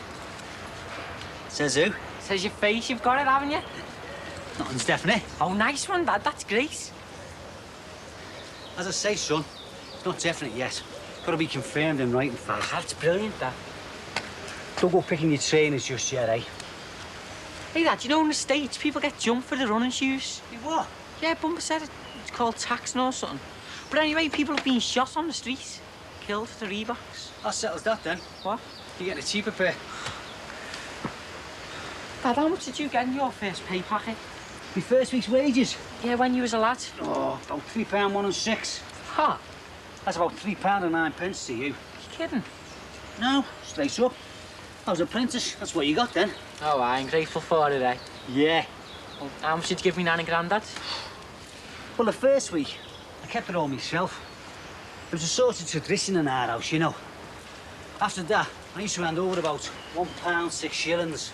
Says who? Says your face, you've got it, haven't you? Nothing's definite. Oh, nice one, Dad. That's great. As I say, son, it's not definite yet. Got to be confirmed in writing first. That's brilliant, Dad. Don't go picking your trainers just yet, eh? Hey, Dad, you know in the States, people get jumped for the running shoes. You what? Yeah, Bumper said it's called taxing or something. But anyway, people have been shot on the street. Killed for the Reeboks. That settles that, then. What? You're getting a cheaper pair. Dad, how much did you get in your first pay packet? My first week's wages? Yeah, when you was a lad. Oh, about £3 1 and 6. Ha! That's about £3 and 9 pence to you. You kidding? No, straight up. I was an apprentice. That's what you got then. Oh, I'm grateful for it, eh? Yeah. Well, how much did you give me Nan and Grandad? Well, the first week, I kept it all myself. It was a sort of tradition in our house, you know. After that, I used to hand over about £1 6 shillings,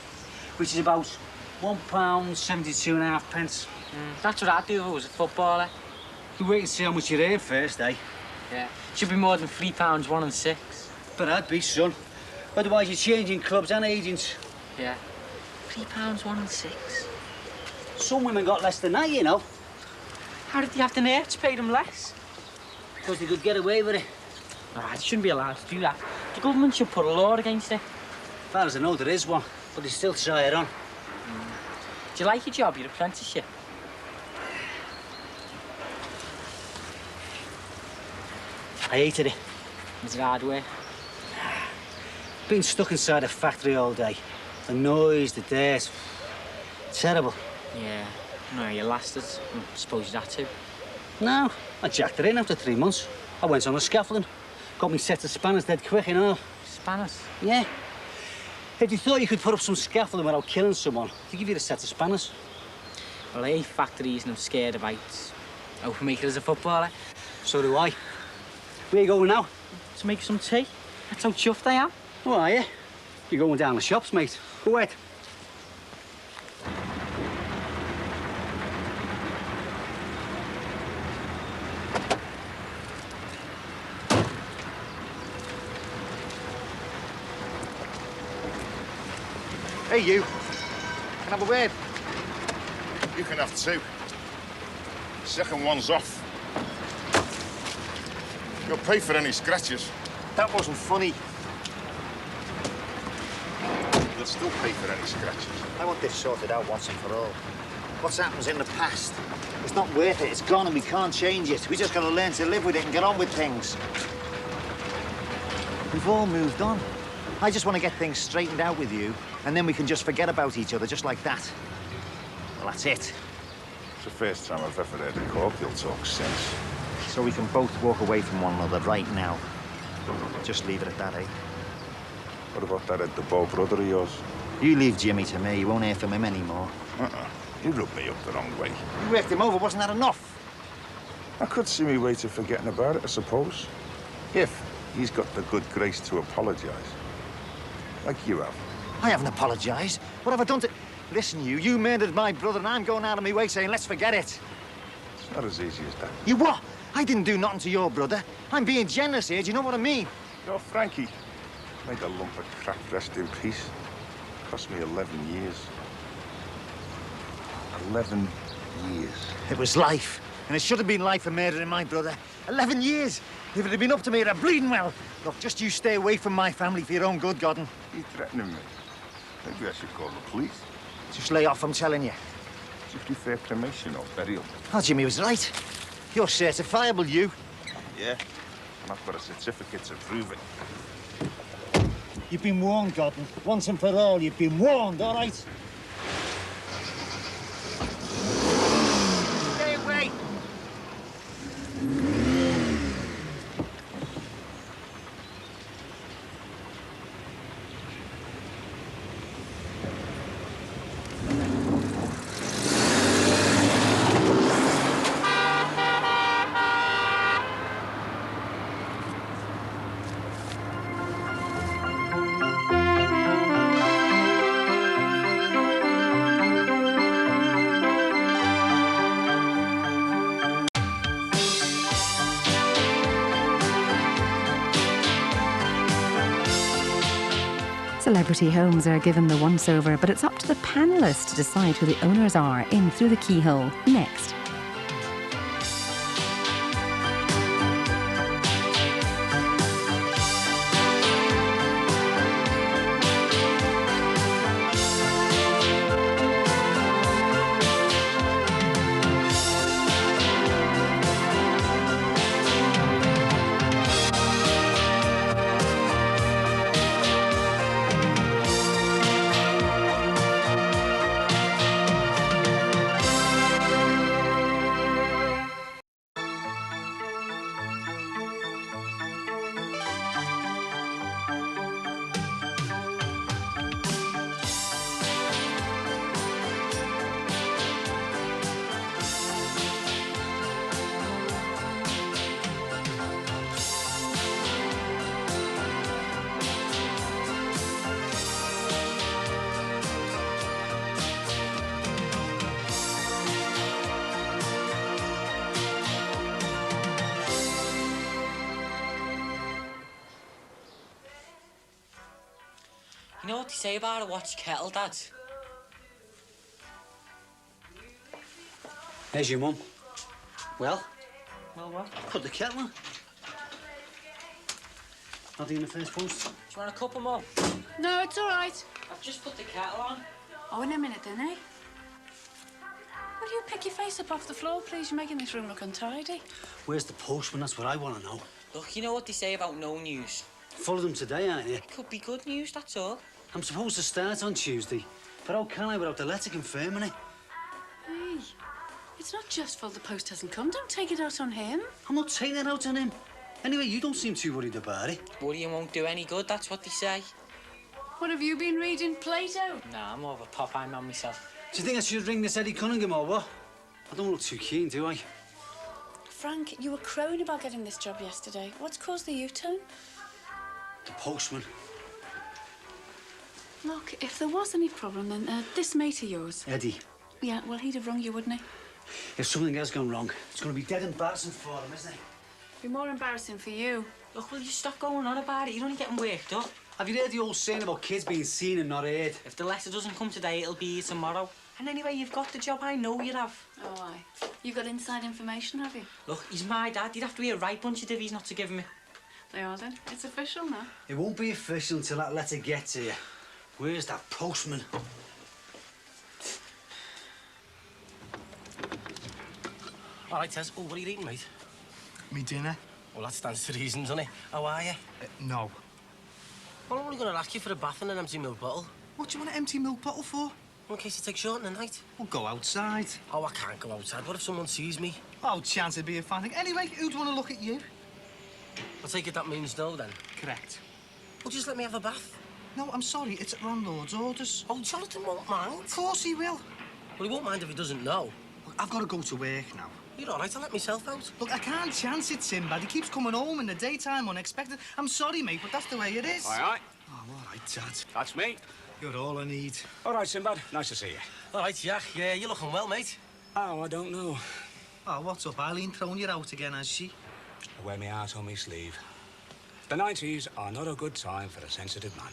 which is about £1 72 and a half pence. That's what I'd do if I was a footballer. You wait and see how much you earn first, eh? Yeah. Should be more than £3 1 and 6. But I'd be, son. Otherwise, you're changing clubs and agents. Yeah. £3 1 and 6. Some women got less than that, you know. How did you have the nerve to pay them less? Because they could get away with it. Nah, they shouldn't be allowed to do that. The government should put a law against it. As far as I know, there is one, but they still try it on. Do you like your job, your apprenticeship? I hated it. Was it hard work? Being stuck inside a factory all day. The noise, the dirt. Terrible. Yeah. No, you lasted. I suppose you had to. No, I jacked it in after 3 months. I went on the scaffolding. Got me set of spanners dead quick, you know. Spanners? Yeah. If you thought you could put up some scaffolding without killing someone, they give you a set of spanners. Well, I hate factories and I'm scared of heights. Hope I make it as a footballer. So do I. Where you going now? To make some tea. That's how chuffed I am. Oh, are you? You're going down the shops, mate. Go ahead. Hey, you. Can I have a word? You can have two. Second one's off. You'll pay for any scratches. That wasn't funny. You'll still pay for any scratches. I want this sorted out once and for all. What's happened in the past, it's not worth it. It's gone and we can't change it. We just got to learn to live with it and get on with things. We've all moved on. I just want to get things straightened out with you, and then we can just forget about each other just like that. Well, that's it. It's the first time I've ever heard a corporal talk sense. So we can both walk away from one another right now. Just leave it at that, eh? What about that Edinburgh brother of yours? You leave Jimmy to me. You won't hear from him anymore. You rubbed me up the wrong way. You worked him over. Wasn't that enough? I could see me way to forgetting about it, I suppose. If he's got the good grace to apologise. Like you have. I haven't apologised. What have I done to... Listen, you murdered my brother, and I'm going out of my way saying, let's forget it. It's not as easy as that. You what? I didn't do nothing to your brother. I'm being generous here. Do you know what I mean? You're Frankie. Made a lump of crap rest in peace. Cost me 11 years. 11 years. It was life. And it should have been life for murdering my brother. 11 years. If it had been up to me, it'd have bleeding well. Look, just you stay away from my family for your own good, Gordon. You're threatening me. Maybe I should call the police. Just lay off, I'm telling you. Do you prefer cremation or burial? Oh, Jimmy was right. You're certifiable, you. Yeah. And I've got a certificate to prove it. You've been warned, Gordon. Once and for all, you've been warned, all right? Stay away! Celebrity homes are given the once-over, but it's up to the panellists to decide who the owners are in Through the Keyhole. Next. You know what they say about a watch kettle, Dad? There's your mum. Well, what? Put the kettle on. Nothing in the first post. Do you want a couple more? No, it's all right. I've just put the kettle on. Oh, in a minute then, eh? Will you pick your face up off the floor, please? You're making this room look untidy. Where's the postman? That's what I want to know. Look, you know what they say about no news? Full of them today, aren't you? Could be good news, that's all. I'm supposed to start on Tuesday, but how can I without the letter confirming it? Hey, it's not just full the post hasn't come. Don't take it out on him. I'm not taking it out on him. Anyway, you don't seem too worried about it. Worrying won't do any good, that's what they say. What, have you been reading Plato? Nah, I'm more of a Popeye man myself. Do you think I should ring this Eddie Cunningham or what? I don't look too keen, do I? Frank, you were crowing about getting this job yesterday. What's caused the U-turn? The postman. Look, if there was any problem, then this mate of yours... Eddie. Yeah, well, he'd have rung you, wouldn't he? If something has gone wrong, it's going to be dead embarrassing for him, isn't it? Be more embarrassing for you. Look, will you stop going on about it? You're only getting worked up. Have you heard the old saying about kids being seen and not heard? If the letter doesn't come today, it'll be here tomorrow. And anyway, you've got the job. I know you have. Oh, aye. You've got inside information, have you? Look, he's my dad. You'd have to be a right bunch of divvies not to give him it. They are then. It's official now. It won't be official until that letter gets here. Where's that postman? All right, Tez. Oh, what are you eating, mate? Me dinner? Well, that stands to reason, doesn't it? How are you? No. Well, I'm only going to ask you for a bath and an empty milk bottle. What do you want an empty milk bottle for? In case you take short in the night. We'll go outside. Oh, I can't go outside. What if someone sees me? Oh, chance it'd be a fun thing. Anyway, who'd want to look at you? I take it that means no, then? Correct. Well, just let me have a bath. No, I'm sorry. It's at landlord's orders. Oh, Jonathan won't mind. Of course he will. Well, he won't mind if he doesn't know. Look, I've got to go to work now. You're all right. I'll let myself out. Look, I can't chance it, Sinbad. He keeps coming home in the daytime unexpected. I'm sorry, mate, but that's the way it is. Aye, aye. Oh, all right, Dad. That's me. You're all I need. All right, Sinbad. Nice to see you. All right, Jack. Yeah, you're looking well, mate. Oh, I don't know. Oh, what's up? Eileen throwing you out again, has she? I wear my heart on my sleeve. The 90s are not a good time for a sensitive man.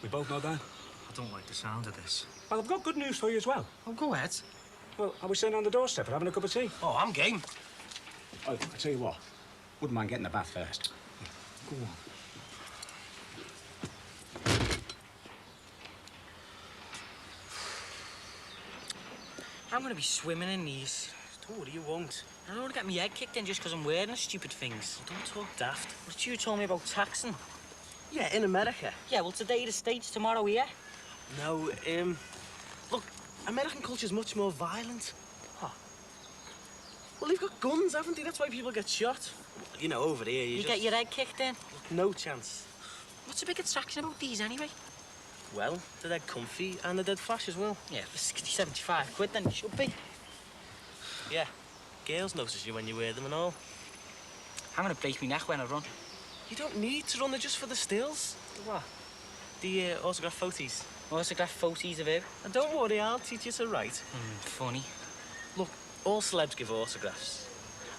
We both know that. I don't like the sound of this. Well, I've got good news for you as well. Oh, go ahead. Well, I was sitting on the doorstep and having a cup of tea. Oh, I'm game. Oh, I tell you what. Wouldn't mind getting a bath first. Go on. I'm going to be swimming in these. Don't worry, you won't. I don't want to get my head kicked in just because I'm wearing the stupid things. Don't talk daft. But you told me about taxing. Yeah, in America. Yeah, well, today the States, tomorrow here. No, look, American culture's much more violent. Huh. Well, they've got guns, haven't they? That's why people get shot. You know, over here, you just... get your head kicked in? No chance. What's the big attraction about these, anyway? Well, they're dead comfy and they're dead flash as well. Yeah, for 60, 75 quid, then it should be. Yeah, girls notice you when you wear them and all. I'm going to break my neck when I run. You don't need to run, they're just for the stills. What? The autograph photos. Autograph photos of who? And don't worry, I'll teach you to write. Funny. Look, all celebs give autographs.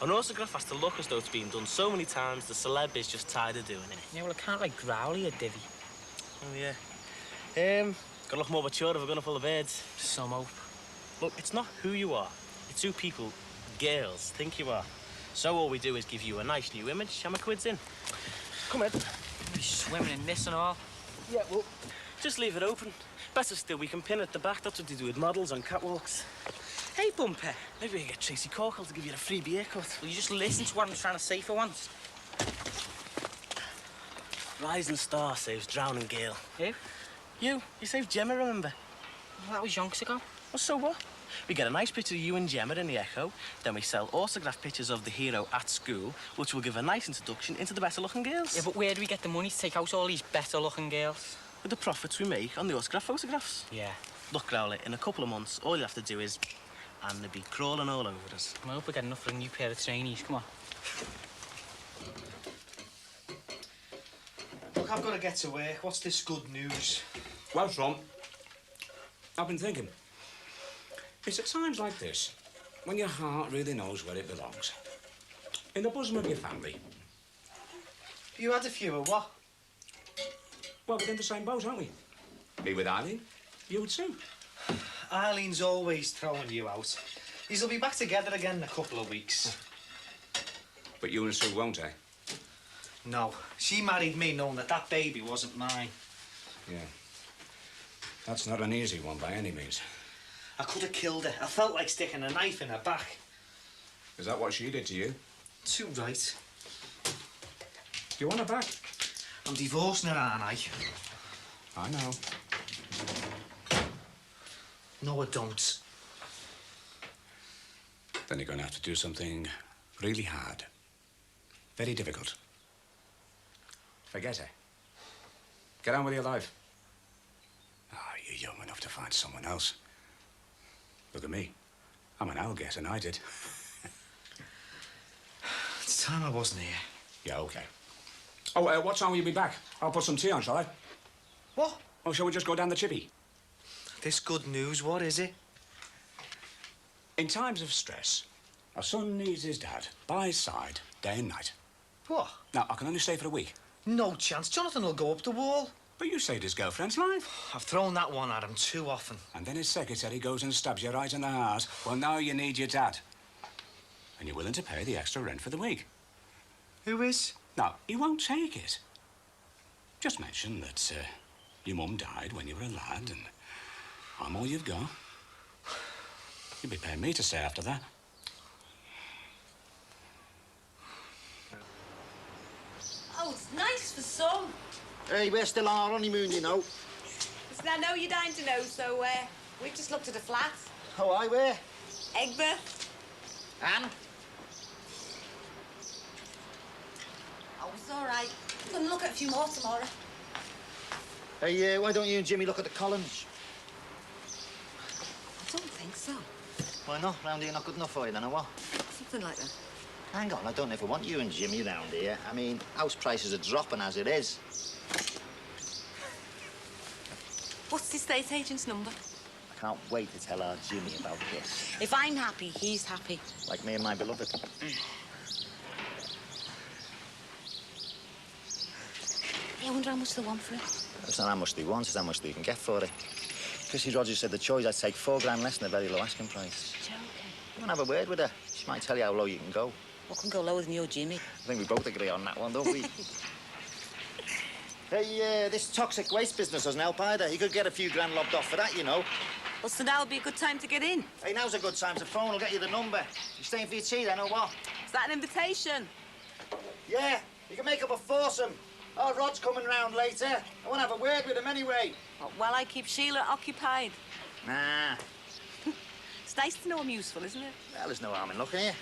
An autograph has to look as though it's been done so many times the celeb is just tired of doing it. Yeah, well, I can't, like, growly a divvy. Oh, yeah. Gotta look more mature if we're gonna pull the birds. Some hope. Look, it's not who you are. It's who people, girls, think you are. So all we do is give you a nice new image and a quid's in. Come in. I'll be swimming in this and all. Yeah, well, just leave it open. Better still, we can pin it at the back. That's what they do with models on catwalks. Hey, Bumper. Maybe we can get Tracy Corkle to give you a freebie haircut. Will you just listen to what I'm trying to say for once? Rising star saves drowning gale. Who? You saved Gemma, remember? Well, that was yonks ago. Well, so what? We get a nice picture of you and Gemma in the Echo, then we sell autograph pictures of the hero at school, which will give a nice introduction into the better-looking girls. Yeah, but where do we get the money to take out all these better-looking girls? With the profits we make on the autograph photographs. Yeah. Look, Crowley, in a couple of months, all you have to do is... and they'll be crawling all over us. I hope we get enough for a new pair of trainees. Come on. Look, I've got to get to work. What's this good news? Well, Tom, I've been thinking. It's at times like this when your heart really knows where it belongs. In the bosom of your family. You had a few or what? Well, we're in the same boat, aren't we? Me with Eileen, you too. Eileen's always throwing you out. You'll be back together again in a couple of weeks. But you and Sue won't, eh? No. She married me knowing that that baby wasn't mine. Yeah. That's not an easy one by any means. I could have killed her. I felt like sticking a knife in her back. Is that what she did to you? Too right. Do you want her back? I'm divorcing her, aren't I? I know. No, I don't. Then you're going to have to do something really hard. Very difficult. Forget her. Get on with your life. Ah, you're young enough to find someone else. Look at me. I'm an owl guess, and I did. It's time I wasn't here. Yeah, OK. Oh, what time will you be back? I'll put some tea on, shall I? What? Oh, shall we just go down the chippy? This good news, what is it? In times of stress, a son needs his dad by his side, day and night. What? Now, I can only stay for a week. No chance. Jonathan will go up the wall. But you saved his girlfriend's life. I've thrown that one at him too often. And then his secretary goes and stabs you right in the heart. Well, now you need your dad. And you're willing to pay the extra rent for the week. Who is? No, he won't take it. Just mention that your mum died when you were a lad and I'm all you've got. You'll be paying me to stay after that. Oh, it's nice for some. Hey, we're still on our honeymoon, you know. Listen, I know you're dying to know, so we've just looked at a flat. Oh, aye, where? Egbert. Anne? Oh, it's all right. I'm going to look at a few more tomorrow. Hey, why don't you and Jimmy look at the Collins? I don't think so. Why not? Round here not good enough for you, then, or what? Something like that. Hang on, I don't know if I want you and Jimmy round here. I mean, house prices are dropping as it is. What's the estate agent's number? I can't wait to tell our Jimmy about this. If I'm happy, he's happy. Like me and my beloved. Yeah, I wonder how much they want for it. It's not how much they want, it's how much they can get for it. Chrissy Rogers said the choice I'd take £4 less than a very low asking price. Joking. You want to have a word with her? She might tell you how low you can go. What can go lower than your Jimmy? I think we both agree on that one, don't we? Hey, this toxic waste business doesn't help either. You could get a few grand lobbed off for that, you know. Well, so now would be a good time to get in. Hey, now's a good time to phone. I'll get you the number. You staying for your tea then, or what? Is that an invitation? Yeah, you can make up a foursome. Oh, Rod's coming round later. I want to have a word with him anyway. Well, I keep Sheila occupied. Nah. It's nice to know I'm useful, isn't it? Well, there's no harm in looking here.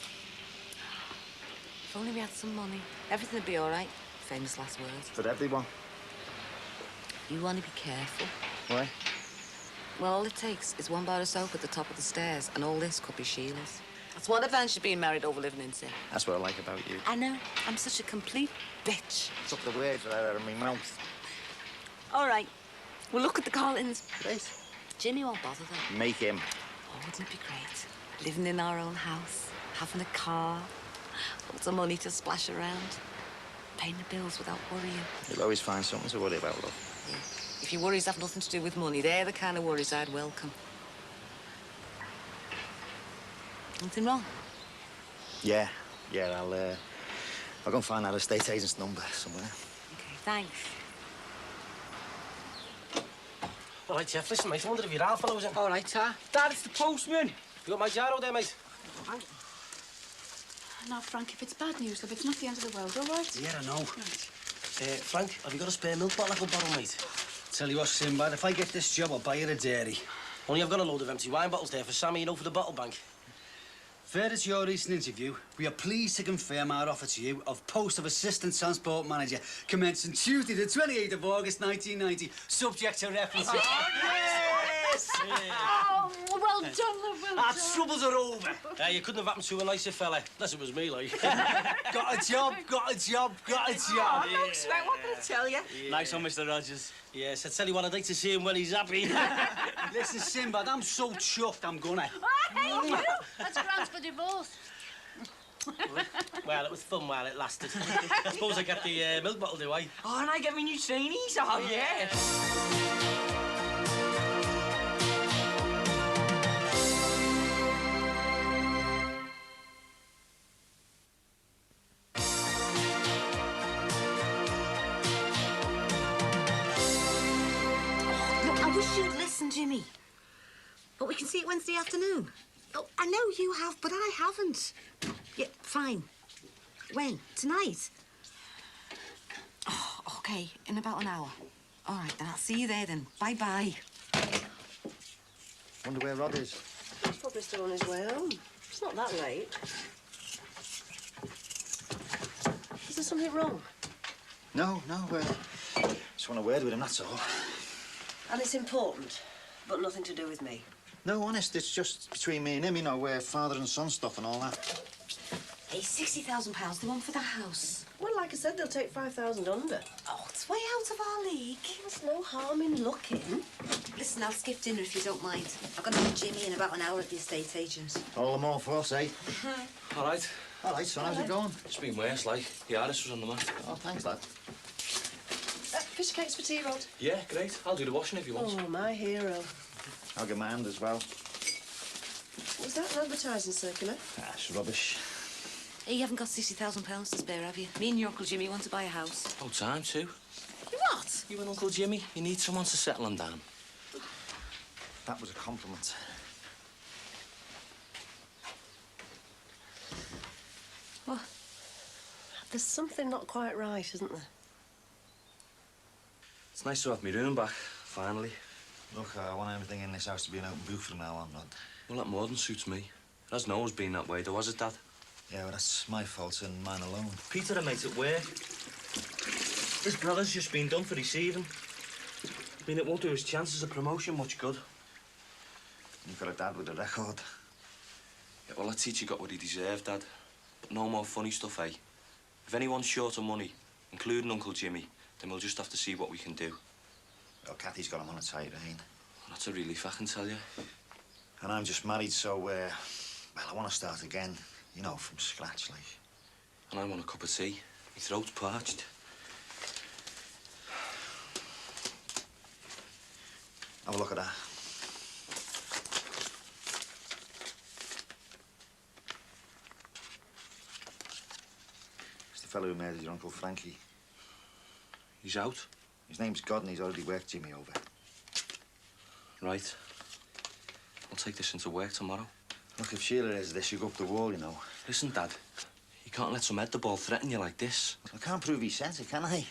If only we had some money, everything would be all right. Famous last words. For everyone. You want to be careful. Why? Well, all it takes is one bar of soap at the top of the stairs, and all this could be Sheila's. That's one advantage of being married over living in sin. That's what I like about you. I know. I'm such a complete bitch. Took the words right out of my mouth. All right. We'll look at the Collins. Great. Jimmy won't bother, though. Make him. Oh, wouldn't it be great? Living in our own house, having a car, lots of money to splash around, paying the bills without worrying. You'll always find something to worry about, love. Yeah. If your worries have nothing to do with money, they're the kind of worries I'd welcome. Nothing wrong? Yeah, I'll go and find that estate agent's number somewhere. Okay, thanks. All right, Jeff, listen, mate, I wondered if your Alpha was in. All right, Tar. Dad, it's the postman. You got my Jaro there, mate? Now, Frank, if it's bad news, love, it's not the end of the world, all right? Yeah, I know. Right. Frank, have you got a spare milk bottle I could borrow, mate? Tell you what, Sinbad, if I get this job, I'll buy you a dairy. Only I've got a load of empty wine bottles there for Sammy, you know, for the bottle bank. Further to your recent interview, we are pleased to confirm our offer to you of post of Assistant Transport Manager, commencing Tuesday, the 28th of August, 1990, subject to reference. Oh, yes! Oh, well done, love, well Our done. troubles are over. You couldn't have happened to a nicer fella, unless it was me, like. Got a job, got a job, got a job. Oh, no sweat, what did I tell you? Yeah. Nice one, Mr. Rogers. Yes, I tell you what, I'd like to see him when he's happy. Listen, Sinbad, I'm so chuffed I'm gonna. Hey, that's grounds for divorce. Well, it was fun while it lasted. I suppose I get the milk bottle, do I? Oh, and I get me new trainees. Oh, yeah. Look, I wish you'd listen, Jimmy. But we can see it Wednesday afternoon. Oh, I know you have, but I haven't. Yeah, fine. When? Tonight? Oh, OK, in about an hour. All right, then I'll see you there then. Bye-bye. Wonder where Rod is. He's probably still on his way home. It's not that late. Is there something wrong? No, just want a word with him, that's all. And it's important, but nothing to do with me. No, honest, it's just between me and him, you know, we're father and son stuff and all that. Hey, £60,000 they want for the house. Well, like I said, they'll take 5,000 under. Oh, it's way out of our league. There's no harm in looking. Listen, I'll skip dinner if you don't mind. I've got to meet Jimmy in about an hour at the estate agent. All the more for us, eh? All right. All right, son, how's it going? It's been worse, like. The artist was on the mat. Oh, thanks, lad. Fish cakes for tea, Rod. Yeah, great. I'll do the washing if you want. Oh, my hero. I'll get my hand as well. Was that an advertising circular? Ah, it's rubbish. Hey, you haven't got £60,000 to spare, have you? Me and your Uncle Jimmy want to buy a house. Oh, time too. What? You and Uncle Jimmy, you need someone to settle him down. That was a compliment. What? There's something not quite right, isn't there? It's nice to have my room back, finally. Look, I want everything in this house to be an open book from now on, Rod. Well, that more than suits me. It hasn't always been that way, though, has it, Dad? Yeah, well, that's my fault and mine alone. Peter, a mate at work. His brother's just been done for receiving. I mean, it won't do his chances of promotion much good. You've got a dad with a record. Yeah, well, that teacher got what he deserved, Dad. But no more funny stuff, eh? If anyone's short of money, including Uncle Jimmy, then we'll just have to see what we can do. Well, Kathy's got him on a tight rein. Well, that's a relief, I can tell you. And I'm just married, so, well, I want to start again. You know, from scratch, like. And I want a cup of tea. My throat's parched. Have a look at that. It's the fellow who murdered your Uncle Frankie. He's out? His name's God, and he's already worked Jimmy over. Right. I'll take this into work tomorrow. Look, if Sheila is this, you go up the wall, you know. Listen, Dad. You can't let some head the ball threaten you like this. I can't prove he sent it, can I?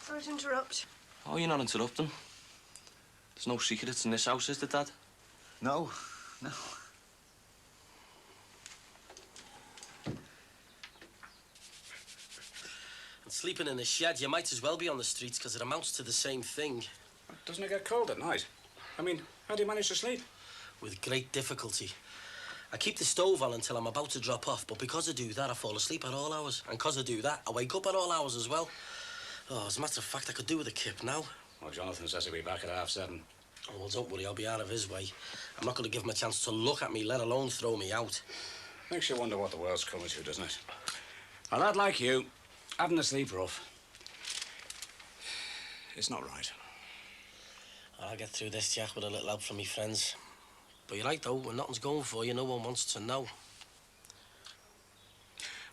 Sorry to interrupt. Oh, you're not interrupting. There's no secrets in this house, is there, Dad? No, no. And sleeping in a shed, you might as well be on the streets because it amounts to the same thing. Doesn't it get cold at night? I mean, how do you manage to sleep? With great difficulty. I keep the stove on until I'm about to drop off, but because I do that, I fall asleep at all hours. And because I do that, I wake up at all hours as well. Oh, as a matter of fact, I could do with a kip now. Well, Jonathan says he'll be back at 7:30. Oh, well, don't worry, I'll be out of his way. I'm not going to give him a chance to look at me, let alone throw me out. Makes you wonder what the world's coming to, doesn't it? A lad like you, having to sleep rough. It's not right. I'll get through this, Jack, with a little help from me friends. But you're right, though, when nothing's going for you, no one wants to know.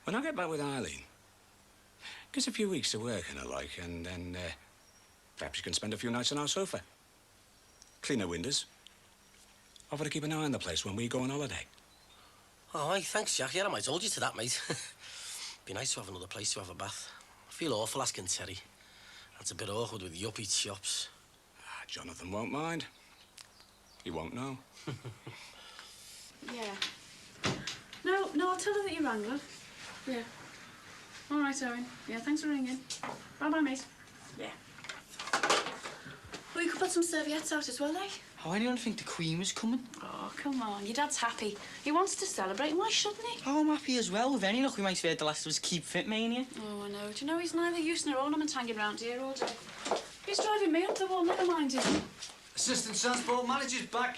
When I get back with Eileen, give us a few weeks to work and the like, and then perhaps you can spend a few nights on our sofa. Clean the windows. Offer to keep an eye on the place when we go on holiday. Oh, aye, thanks, Jack. Yeah, I might hold you to that, mate. Be nice to have another place to have a bath. I feel awful asking Terry. That's a bit awkward with yuppie chops. Ah, Jonathan won't mind. He won't know. Yeah. No, I'll tell her that you rang, love. Yeah. All right, Owen. Yeah, thanks for ringing. Bye-bye, mate. Yeah. Well, you could put some serviettes out as well, eh? Oh, I don't think the Queen was coming. Oh, come on. Your dad's happy. He wants to celebrate. Why shouldn't he? Oh, I'm happy as well. With any luck, we might have heard the last of his Keep Fit mania. Oh, I know. Do you know he's neither use nor ornament hanging round here all day? He's driving me up the wall. Never mind him. Assistant Transport Manager's back.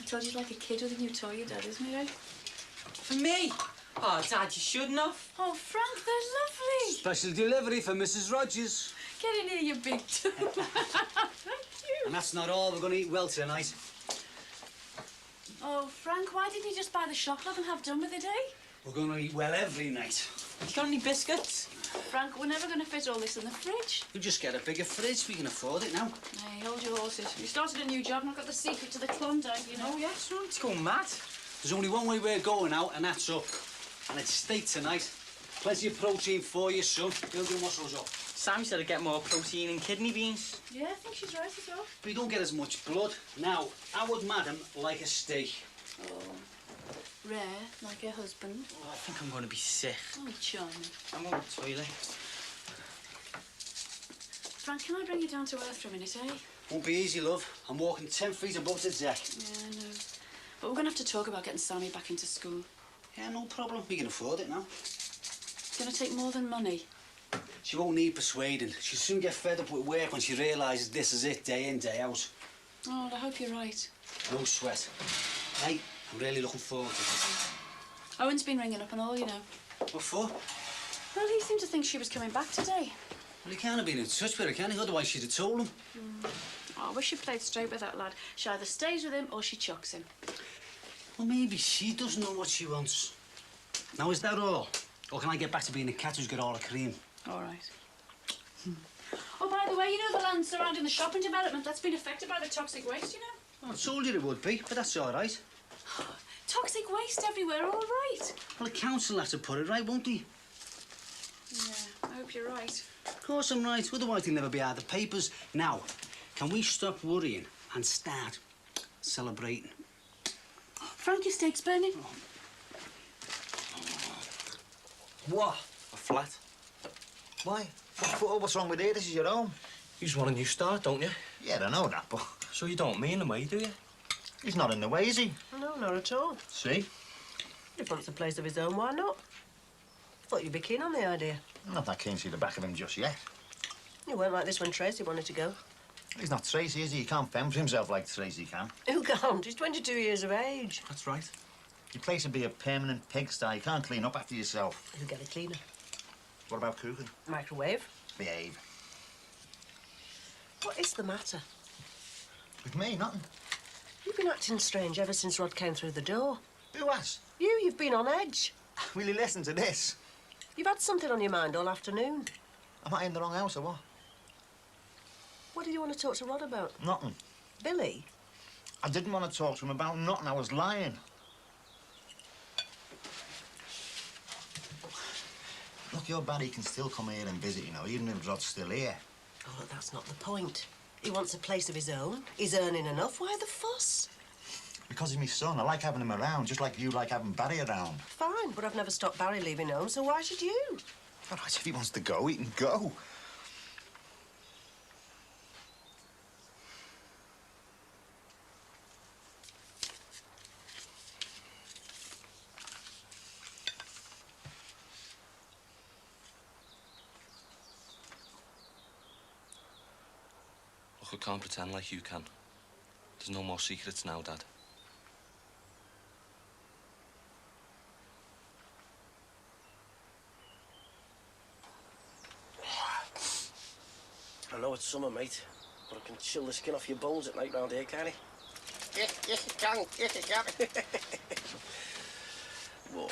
I told you he's like a kid with a new toy, your dad, isn't he, eh? For me? Oh, Dad, you shouldn't have. Oh, Frank, they're lovely. Special delivery for Mrs. Rogers. Get in here, you big two. And that's not all. We're going to eat well tonight. Oh, Frank, why didn't you just buy the shop love and have done with it, eh? We're going to eat well every night. You got any biscuits? Frank, we're never going to fit all this in the fridge. You just get a bigger fridge. We can afford it now. Hey, hold your horses. You started a new job and I've got the secret to the Klondike, you know. Oh, yes, right. It's going mad. There's only one way we're going out, and that's up. And it's steak tonight. Plenty of protein for you, son. Build your muscles up. Sammy said I'd get more protein in kidney beans. Yeah, I think she's right as well. But you don't get as much blood. Now, I would madam like a steak. Oh, rare, like her husband. Oh, I think I'm going to be sick. Oh, charming. I'm on the toilet. Frank, can I bring you down to earth for a minute, eh? Won't be easy, love. I'm walking 10 feet above the deck. Yeah, I know. But we're going to have to talk about getting Sammy back into school. Yeah, no problem. We can afford it now. It's going to take more than money. She won't need persuading. She'll soon get fed up with work when she realises this is it, day in, day out. Oh, well, I hope you're right. No sweat. Hey, I'm really looking forward to it. Owen's been ringing up and all, you know. What for? Well, he seemed to think she was coming back today. Well, he can't have been in touch with her, can he? Otherwise she'd have told him. Oh, I wish she played straight with that lad. She either stays with him or she chucks him. Well, maybe she doesn't know what she wants. Now, is that all? Or can I get back to being a cat who's got all the cream? All right. Oh, by the way, you know the land surrounding the shopping development that's been affected by the toxic waste, you know? Well, I told you it would be, but that's all right. Toxic waste everywhere, all right. Well, the council has to put it right, won't they? Yeah, I hope you're right. Of course I'm right, otherwise they'll never be out of the papers. Now, can we stop worrying and start celebrating? Frank, your steak's burning. What? A flat. Why? What's wrong with here? This is your home. You just want a new start, don't you? Yeah, I know that, but... So you don't mean the way, do you? He's not in the way, is he? No, not at all. See? If he wants a place of his own, why not? I thought you'd be keen on the idea. I'm not that keen to see the back of him just yet. You weren't like this when Tracy wanted to go. He's not Tracy, is he? He can't fend for himself like Tracy can. Who can't? He's 22 years of age. That's right. Your place would be a permanent pigsty. You can't clean up after yourself. You get a cleaner. What about cooking? Microwave. Behave. What is the matter? With me, nothing. You've been acting strange ever since Rod came through the door. Who has? You've been on edge. Will you listen to this? You've had something on your mind all afternoon. Am I in the wrong house or what? What did you want to talk to Rod about? Nothing. Billy? I didn't want to talk to him about nothing. I was lying. Look, your Barry can still come here and visit, you know, even if Rod's still here. Oh, look, that's not the point. He wants a place of his own. He's earning enough. Why the fuss? Because he's my son. I like having him around, just like you like having Barry around. Fine, but I've never stopped Barry leaving home, so why should you? All right, if he wants to go, he can go. Look, I can't pretend like you can. There's no more secrets now, Dad. I know it's summer, mate, but I can chill the skin off your bones at night round here, can't I? Yes, you can. Yes, you can. Whoa.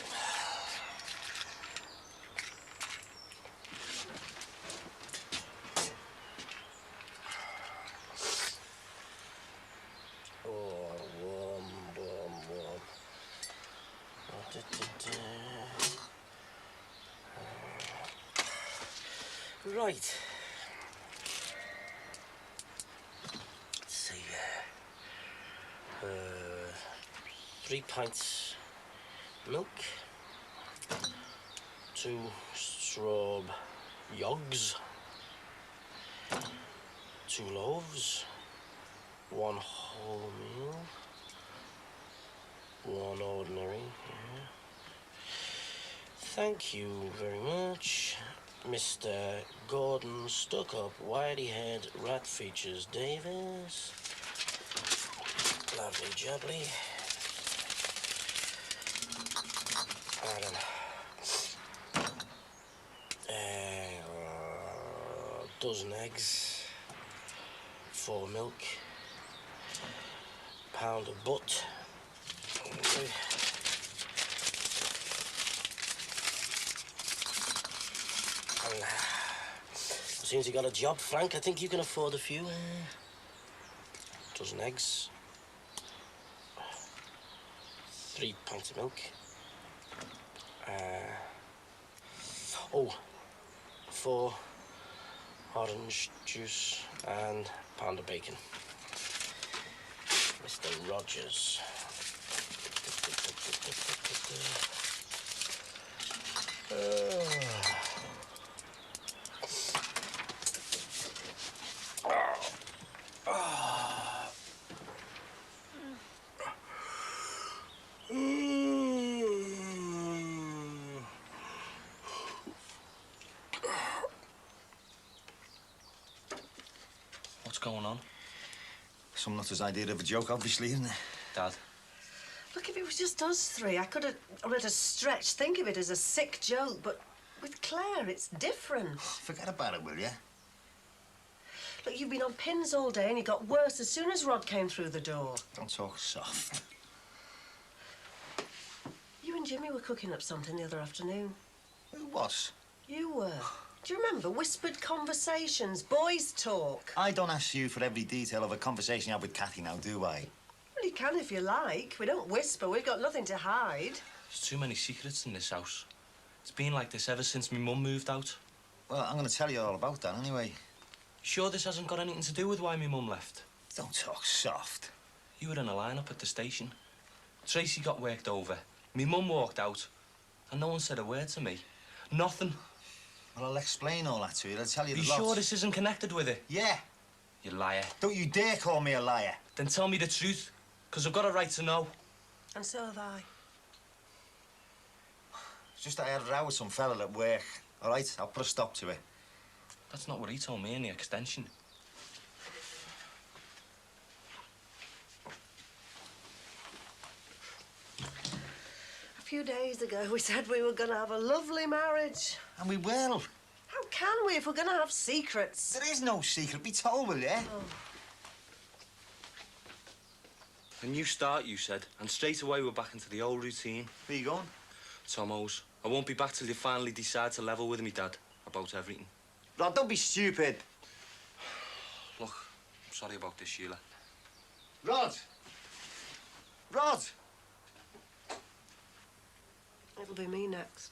Oh, warm, warm, warm. Right. Let's see. 3 pints milk, 2 straw yogs, 2 loaves, 1 whole meal, 1 ordinary. Yeah. Thank you very much, Mr. Gordon Stuck-Up, Whitey-Head Rat Features Davis. Lovely jubbly. Dozen eggs, 4 milk, pound of butt. Okay. And as soon as you got a job, Frank, I think you can afford a few. Dozen eggs, 3 pints of milk. 4 orange juice and pound of bacon. Mr. Rogers. What's going on? Some nutter's idea of a joke, obviously, isn't it? Dad. Look, if it was just us 3, I could have, at a stretch, think of it as a sick joke, but with Claire, it's different. Forget about it, will you? Look, you've been on pins all day and it got worse as soon as Rod came through the door. Don't talk soft. You and Jimmy were cooking up something the other afternoon. Who was? You were. Do you remember? Whispered conversations, boys talk. I don't ask you for every detail of a conversation you had with Kathy now, do I? Well, you can if you like. We don't whisper. We've got nothing to hide. There's too many secrets in this house. It's been like this ever since my mum moved out. Well, I'm going to tell you all about that anyway. Sure this hasn't got anything to do with why my mum left? Don't talk soft. You were in a line-up at the station. Tracy got worked over. My mum walked out. And no one said a word to me. Nothing. Well, I'll explain all that to you. I'll tell you Are you the lot. sure this isn't connected with it? Yeah. You liar. Don't you dare call me a liar. Then tell me the truth, because I've got a right to know. And so have I. It's just that I had a row with some fella at work. All right, I'll put a stop to it. That's not what he told me in the extension. A few days ago, we said we were going to have a lovely marriage. And we will. How can we if we're going to have secrets? There is no secret. Be told, will you? Oh. A new start, you said, and straight away we're back into the old routine. Where you going? Tomo's. I won't be back till you finally decide to level with me, Dad, about everything. Rod, don't be stupid. Look, I'm sorry about this, Sheila. Rod! Rod! It'll be me next.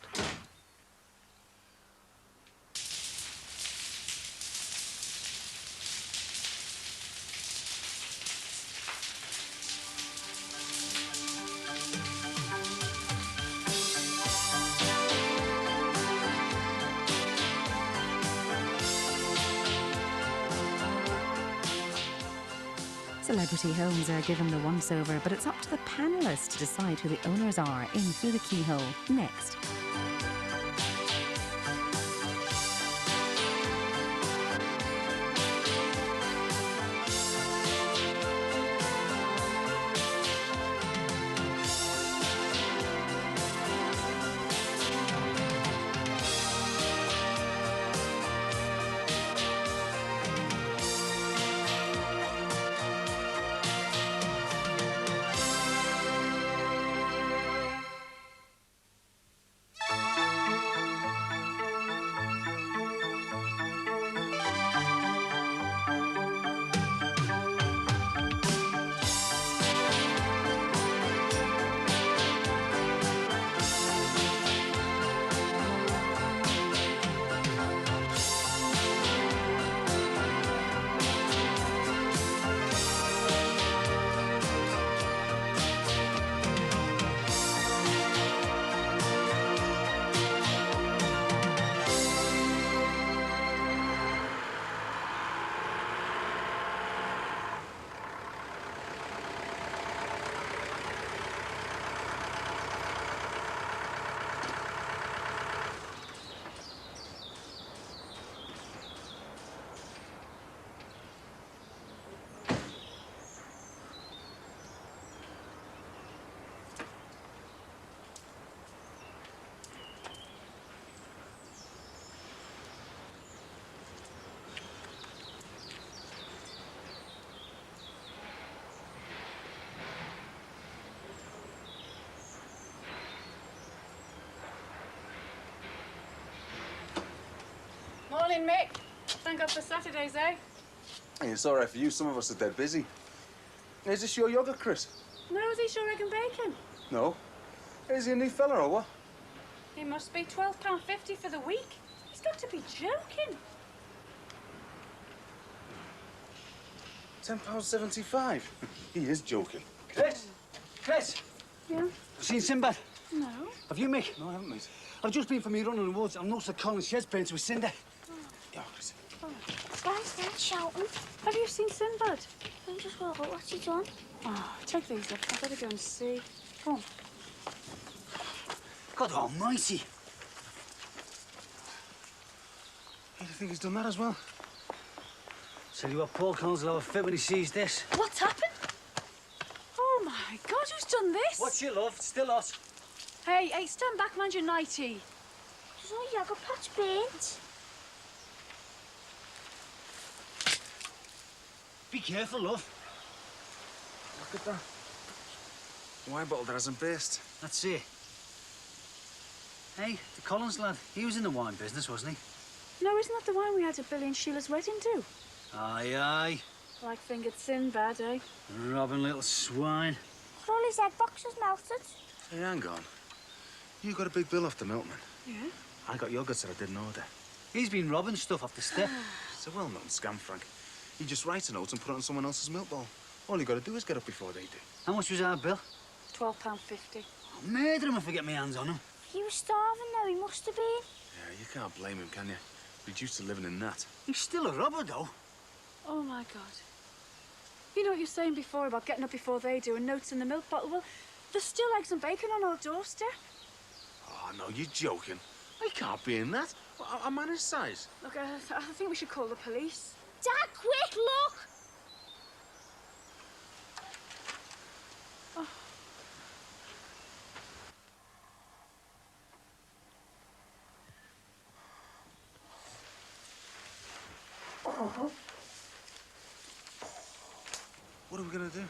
Celebrity homes are given the once-over, but it's up to the panellists to decide who the owners are in Through the Keyhole. Next. Morning, Mick. Thank God for Saturdays, eh? Hey, it's all right for you. Some of us are dead busy. Is this your yogurt, Chris? No, is he sure egg and bacon? No. Is he a new fella or what? He must be £12.50 for the week. He's got to be joking. £10.75. He is joking. Chris! Chris! Yeah? Seen Sinbad? No. Have you, Mick? No, I haven't, mate. I've just been for me running the woods. I'm not so Colin sheds painted with cinder. Yeah, Chris. Guys, they're shouting. Have you seen Sinbad? I just woke up. What's he done? Oh, take these up. I've got to go and see. Come on. God almighty. Hey, do you think he's done that as well? Tell you what, Paul Collins will have a fit when he sees this. What's happened? Oh, my God, who's done this? What's your love? It's still hot. Hey, stand back, mind your nightie. There's no yogurt patch paint. Be careful, love. Look at that. The wine bottle that hasn't burst. That's it. Hey, the Collins lad, he was in the wine business, wasn't he? No, isn't that the wine we had at Billy and Sheila's wedding too? Aye, aye. Like fingered Sinbad, eh? Robbing little swine. All his egg boxes melted. Hey, hang on. You got a big bill off the milkman. Yeah? I got yogurts that I didn't order. He's been robbing stuff off the step. It's a well-known scam, Frank. He just writes a note and put it on someone else's milk bowl. All you got to do is get up before they do. How much was our bill? £12.50. I'll murder him if I get my hands on him. He was starving though, he must have been. Yeah, you can't blame him, can you? He's used to living in that. He's still a robber, though. Oh, my God. You know what you were saying before about getting up before they do and notes in the milk bottle? Well, there's still eggs and bacon on our doorstep. Oh, no, you're joking. I can't be in that. A man his size. Look, I think we should call the police. Dad, quick, look! Oh. Oh. What are we going to do?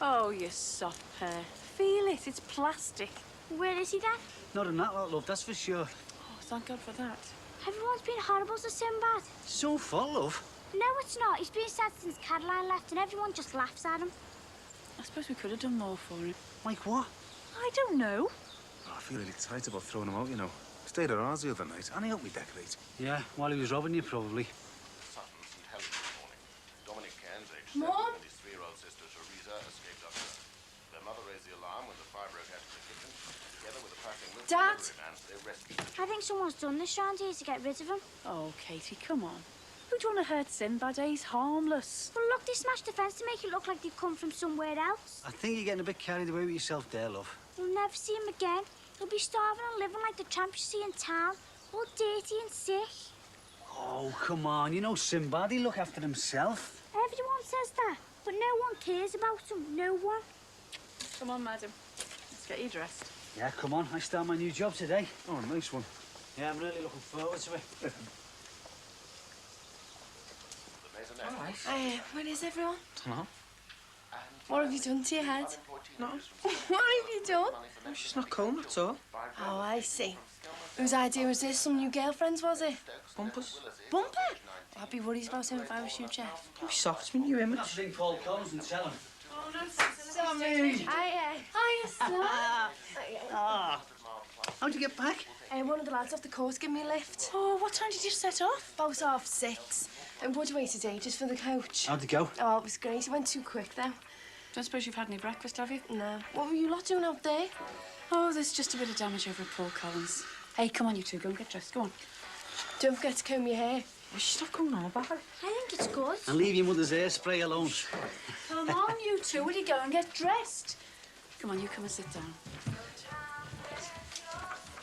Oh, you soft pear. Feel it, it's plastic. Where is he, Dad? Not in that lot, love, that's for sure. Oh, thank God for that. Everyone's been horrible to Sinbad. It's all full, love. No, it's not. He's been sad since Caroline left and everyone just laughs at him. I suppose we could have done more for him. Like what? I don't know. Oh, I feel really tight about throwing him out, you know. Stayed at ours the other night, and he helped me decorate. Yeah, while he was robbing you, probably. Dominic Cairns, aged Mom? 7, and his 3-year-old sister, Teresa, escaped after their mother raised the alarm when the fire broke out in the kitchen. Together with a passing milk Dad? delivery man, they rescued I think someone's done this round here to get rid of him. Oh, Katie, come on. Who'd want to hurt Sinbad? He's harmless. Well, look, they smashed the fence to make it look like they've come from somewhere else. I think you're getting a bit carried away with yourself there, love. We'll never see him again. He'll be starving and living like the tramps you see in town, all dirty and sick. Oh, come on. You know Sinbad, he'll look after himself. Everyone says that, but no one cares about him. No one. Come on, madam. Let's get you dressed. Yeah, come on. I start my new job today. Oh, nice one. Yeah, I'm really looking forward to it. All right. Where is everyone? Dunno. What have you done to your head? No. What have you done? No, she's not cold at all. Oh, I see. Whose idea was this? Some new girlfriends, was it? Bumpers. Bumper? I'd be worried about him if I was you, Jeff. Be soft, it's my new image. That's ring Paul Collins and tell him. Oh, no, Sammy. Hiya. Hiya, son. Ah. How'd you get back? One of the lads off the course gave me a lift. Oh, what time did you set off? About 6:30. And would you wait today just for the coach? How'd it go? Oh, it was great. It went too quick, though. Don't suppose you've had any breakfast, have you? No. What were you lot doing out there? Oh, there's just a bit of damage over at Paul Collins. Hey, come on, you two. Go and get dressed. Go on. Don't forget to comb your hair. Stop going on about it. I think it's good. And leave your mother's hairspray alone. Come on, you two. Will you go and get dressed? Come on, you come and sit down.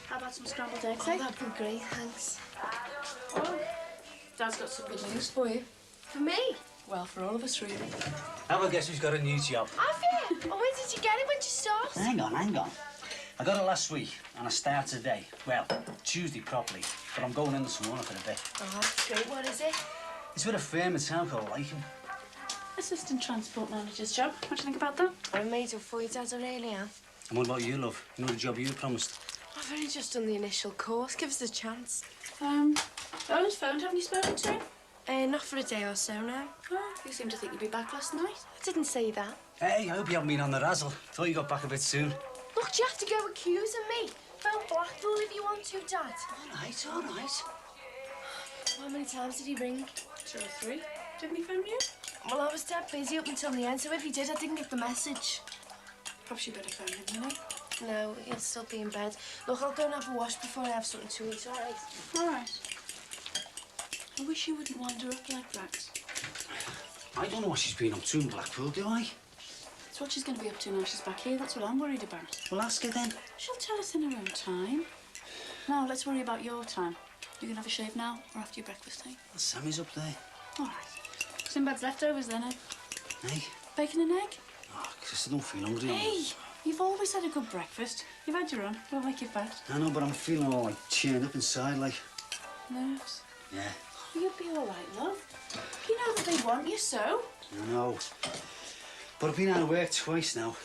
How about some scrambled eggs, Oh, eh? that'd be great, thanks. Oh, Dad's got some good news for you. For me? Well, for all of us, really. Have a guess who's got a new job? Have you? Oh, when did you get it? When did you start? Hang on. I got it last week, and I start today. Well, Tuesday properly, but I'm going in this morning for a bit. Oh, that's great. What is it? It's with a firm in town called Lycan. Assistant transport manager's job. What do you think about that? I made up for you, Dad. I really am. And what about you, love? You know the job you promised? I've only just done the initial course. Give us a chance. Owen's phoned. Haven't you spoken to him? Not for a day or so now. Oh, you seem to think you'd be back last night. I didn't say that. Hey, I hope you haven't been on the razzle. Thought you got back a bit soon. Look, do you have to go accusing me? Phone Blackpool if you want to, Dad. All right. How many times did he ring? 2 or 3. Didn't he phone you? Well, I was dead busy up until the end, so if he did, I didn't get the message. Perhaps you better phone him, you know? No, he'll still be in bed. Look, I'll go and have a wash before I have something to eat, all right? All right. I wish you wouldn't wander up like that. I don't know what she's been up to in Blackpool, do I? That's what she's going to be up to now she's back here. That's what I'm worried about. Well, ask her then. She'll tell us in her own time. Now, let's worry about your time. You can have a shave now or after your breakfast, eh? Well, Sammy's up there. All right. Sinbad's leftovers then, eh? Hey? Bacon and egg? Oh, Chris, I don't feel hungry. Hey! You've always had a good breakfast. You've had your own. Don't make you fat. I know, but I'm feeling all, like, churned up inside, like... Nerves? Yeah. Oh, you'll be all right, love. You know that they want you so. No. But I've been out of work twice now.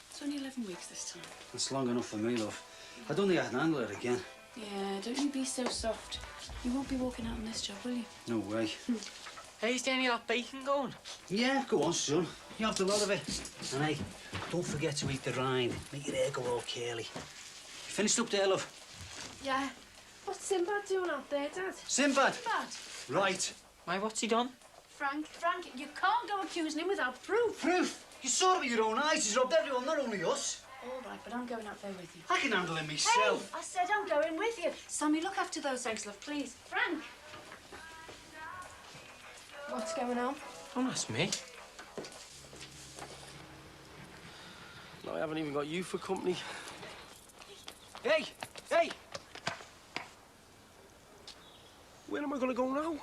It's only 11 weeks this time. That's long enough for me, love. I don't think I can handle it again. Yeah, don't you be so soft. You won't be walking out on this job, will you? No way. Hey, is there any of that bacon going? Yeah, go on, son. You have the lot of it. And hey, don't forget to eat the rind. Make your hair go all curly. You finished up there, love? Yeah. What's Sinbad doing out there, Dad? Sinbad? Sinbad? Right. Why, what's he done? Frank, you can't go accusing him without proof. Proof? You saw it with your own eyes. He's robbed everyone, not only us. All right, but I'm going out there with you. I can handle him myself. Hey, I said I'm going with you. Sammy, look after those eggs, love, please. Frank! What's going on? Don't ask me. No, I haven't even got you for company. Hey! Hey! Where am I going to go now?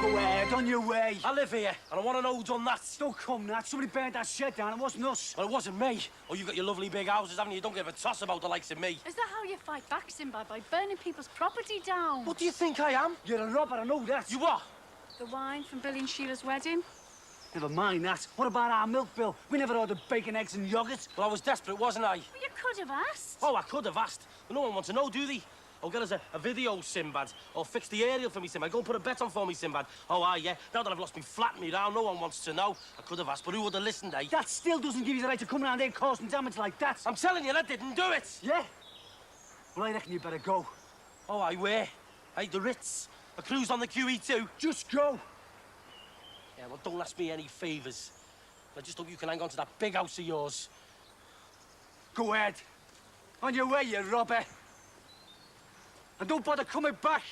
Go ahead, on your way. I live here, and I want to know who done that. Don't come, Nat. Somebody burned that shed down. It wasn't us. Well, it wasn't me. Oh, you've got your lovely big houses, haven't you? You don't give a toss about the likes of me. Is that how you fight back, Sinbad? By burning people's property down? What do you think I am? You're a robber, I know that. You what? The wine from Billy and Sheila's wedding? Never mind that. What about our milk bill? We never ordered bacon, eggs and yoghurt. Well, I was desperate, wasn't I? Well, you could have asked. Oh, I could have asked. But no one wants to know, do they? Oh, get us a video, Sinbad. Or fix the aerial for me, Sinbad. Go and put a bet on for me, Sinbad. Oh, aye, yeah. Now that I've lost me flat and me round, no one wants to know. I could have asked, but who would have listened, eh? That still doesn't give you the right to come around here causing damage like that. I'm telling you, that didn't do it. Yeah? Well, I reckon you better go. Oh, aye, where? Hey, the Ritz. A cruise on the QE2. Just go. Yeah, well, don't ask me any favours. I just hope you can hang on to that big house of yours. Go ahead. On your way, you robber. And don't bother coming back.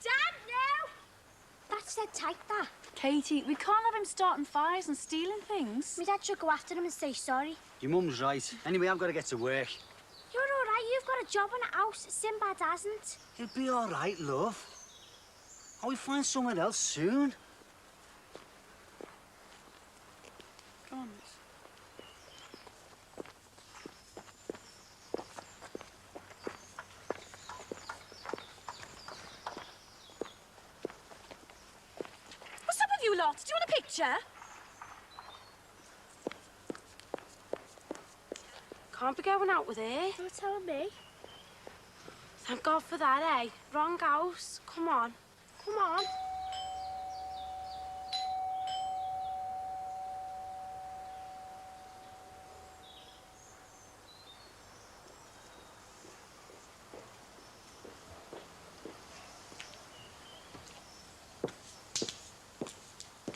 Dad, no! That's dead tight, that. Katie, we can't have him starting fires and stealing things. My dad should go after him and say sorry. Your mum's right. Anyway, I've got to get to work. You're all right. You've got a job in a house. Sinbad hasn't. He'll be all right, love. I'll find someone else soon. Come on. What's up with you lot? Do you want a picture? Can't be going out with her. You're telling me? Thank God for that, eh? Wrong house. Come on. Come on.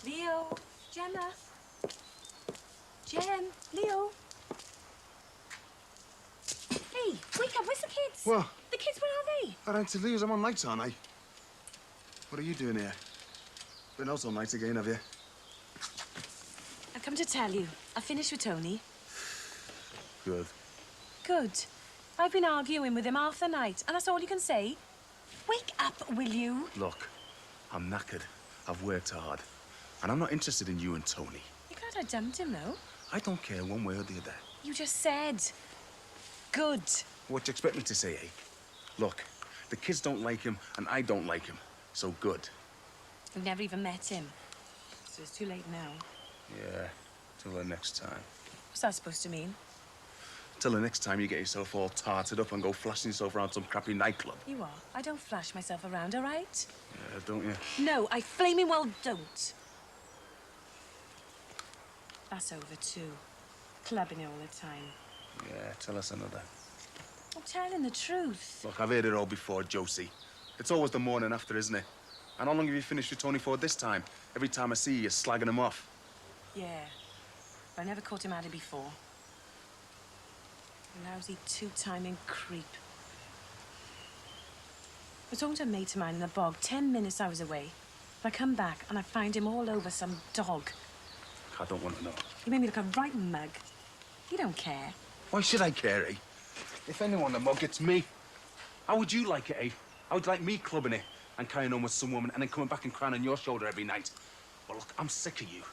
Leo, Gemma. Jem, Leo. Hey, wake up, where's the kids? What? The kids, where are they? I ran to Lee's. I'm on nights, aren't I? What are you doing here? Been out all night again, have you? I come to tell you, I finished with Tony. Good. Good. I've been arguing with him half the night, and that's all you can say. Wake up, will you? Look, I'm knackered. I've worked hard. And I'm not interested in you and Tony. You're glad I dumped him, though. I don't care one way or the other. You just said. Good. What do you expect me to say, eh? Look, the kids don't like him, and I don't like him. So good. We've never even met him. So it's too late now. Yeah, till the next time. What's that supposed to mean? Till the next time you get yourself all tarted up and go flashing yourself around some crappy nightclub. You are. I don't flash myself around, all right? Yeah, don't you? No, I flaming well don't. That's over, too. Clubbing all the time. Yeah, tell us another. I'm telling the truth. Look, I've heard it all before, Josie. It's always the morning after, isn't it? And how long have you finished with Tony for this time? Every time I see you, you're slagging him off. Yeah. But I never caught him at it before. A lousy two-timing creep. I was talking to a mate of mine in the bog. 10 minutes I was away. I come back and I find him all over some dog. I don't want to know. He made me look a right mug. You don't care. Why should I care, eh? If anyone the mug, it's me. How would you like it, eh? How would you like me clubbing it and carrying on with some woman and then coming back and crying on your shoulder every night? Well, look, I'm sick of you.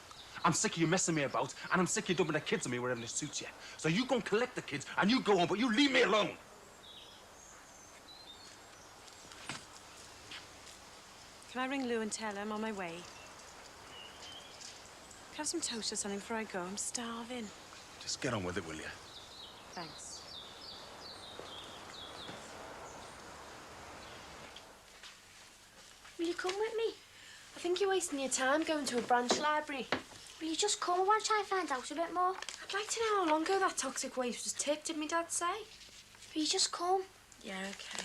I'm sick of you messing me about, and I'm sick of you dumping the kids on me wherever it suits you. So you go and collect the kids, and you go on, but you leave me alone. Can I ring Lou and tell her I'm on my way? Can I have some toast or something before I go? I'm starving. Just get on with it, will you? Thanks. Will you come with me? I think you're wasting your time going to a branch library. Will you just come once I find out a bit more? I'd like to know how long ago that toxic waste was tipped, did my dad say? Will you just come? Yeah, OK.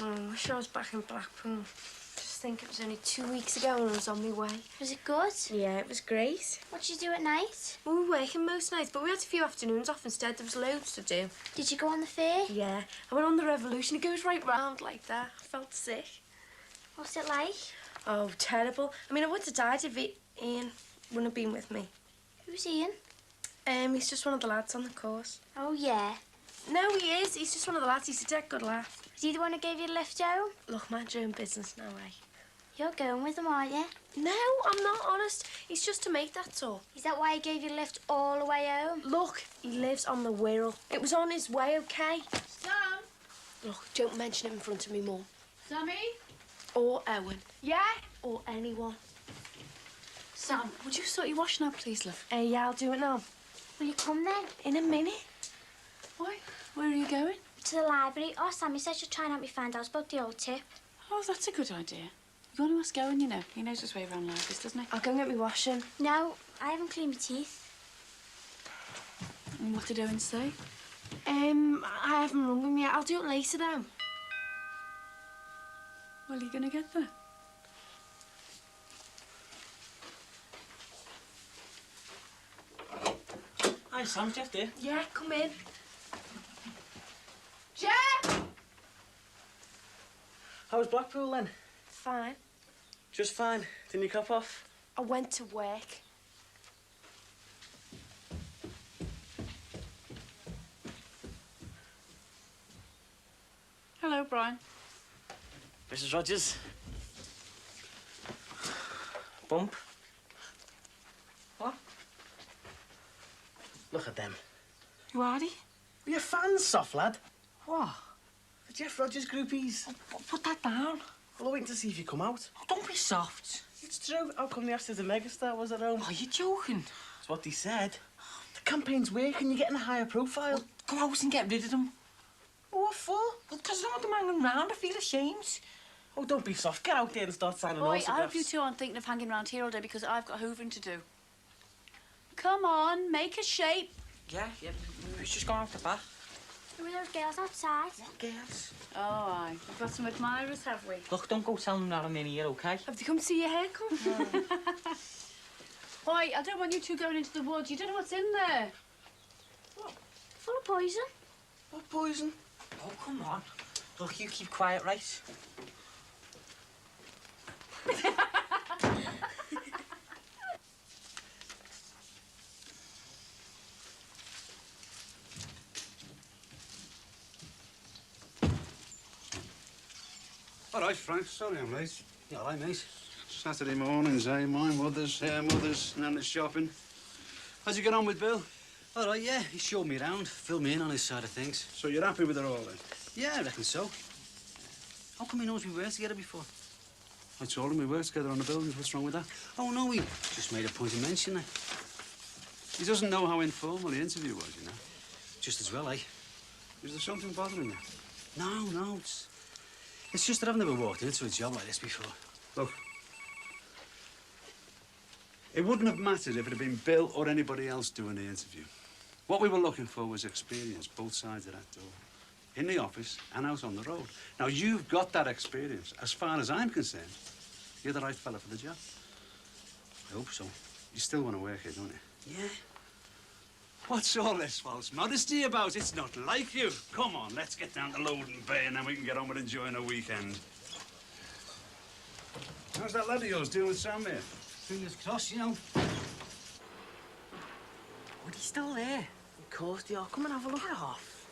Oh, I wish I was back in Blackpool. Just think it was only 2 weeks ago and I was on my way. Was it good? Yeah, it was great. What did you do at night? Well, we were working most nights, but we had a few afternoons off instead. There was loads to do. Did you go on the fair? Yeah, I went on the Revolution. It goes right round like that. I felt sick. What's it like? Oh, terrible. I mean, I would have died if Ian wouldn't have been with me. Who's Ian? He's just one of the lads on the course. Oh, yeah. No, he is. He's just one of the lads. He's a dead good lad. Is he the one who gave you the lift home? Look, mind your own business, no way. You're going with him, aren't you? No, I'm not, honest. He's just a mate, that's all. Is that why he gave you the lift all the way home? Look, he lives on the Wirral. It was on his way, OK? Sam? Look, don't mention it in front of me, Mum. Sammy? Or Owen. Yeah? Or anyone. Sam, would you sort your washing out, please, love? Yeah, I'll do it now. Will you come then? In a minute. Why? Where are you going? To the library. Oh, Sammy said she'll try and help me find out about the old tip. Oh, that's a good idea. You're going to ask Owen, you know. He knows his way around libraries, doesn't he? I'll go and get me washing. No, I haven't cleaned my teeth. And what did Owen say? I haven't rung him yet. I'll do it later, though. Well, are you going to get there? Hi, Sam. Jeff there. Yeah, come in. Jeff! How was Blackpool then? Fine. Just fine. Didn't you cop off? I went to work. Hello, Brian. Mrs. Rogers. Bump. What? Look at them. Who are they? We're your fans, soft lad. What? The Jeff Rogers groupies. Oh, put that down. Well, I'm waiting to see if you come out. Oh, don't be soft. It's true. How come they asked if the megastar was at home? Are you joking? That's what they said. The campaign's working. You're getting a higher profile. Well, go out and get rid of them. What for? Well, because I don't want them hanging around. I feel ashamed. Oh, don't be soft. Get out there and start signing Oi, autographs. I hope you two aren't thinking of hanging around here all day because I've got hoovering to do. Come on, make a shape. Yeah. It's just gone out the back. Who are those girls outside? What girls? Oh, aye. We've got some admirers, have we? Look, don't go telling them that I'm in here, OK? Have they come to see your haircut? Oi, I don't want you two going into the woods. You don't know what's in there. What? Full of poison? What poison? Oh, come on. Look, you keep quiet, right? All right, Frank. Sorry I'm late. Yeah, all right, mate. Saturday mornings, eh? My mother's, her mother's, and then the shopping. How'd you get on with Bill? All right, yeah. He showed me around, filled me in on his side of things. So you're happy with it all, then? Yeah, I reckon so. How come he knows we worked together before? I told him we worked together on the buildings. What's wrong with that? Oh, no, he just made a point of mentioning it. He doesn't know how informal the interview was, you know. Just as well, eh? Is there something bothering you? No, it's just that I've never walked into a job like this before. Look, it wouldn't have mattered if it had been Bill or anybody else doing the interview. What we were looking for was experience, both sides of that door. In the office and out on the road. Now, you've got that experience. As far as I'm concerned, you're the right fella for the job. I hope so. You still want to work here, don't you? Yeah. What's all this false modesty about? It's not like you. Come on, let's get down to Loading Bay and then we can get on with enjoying a weekend. How's that lad of yours doing with Sam there? Fingers crossed, you know. But he's still there. Of course they are. Come and have a look. Get off.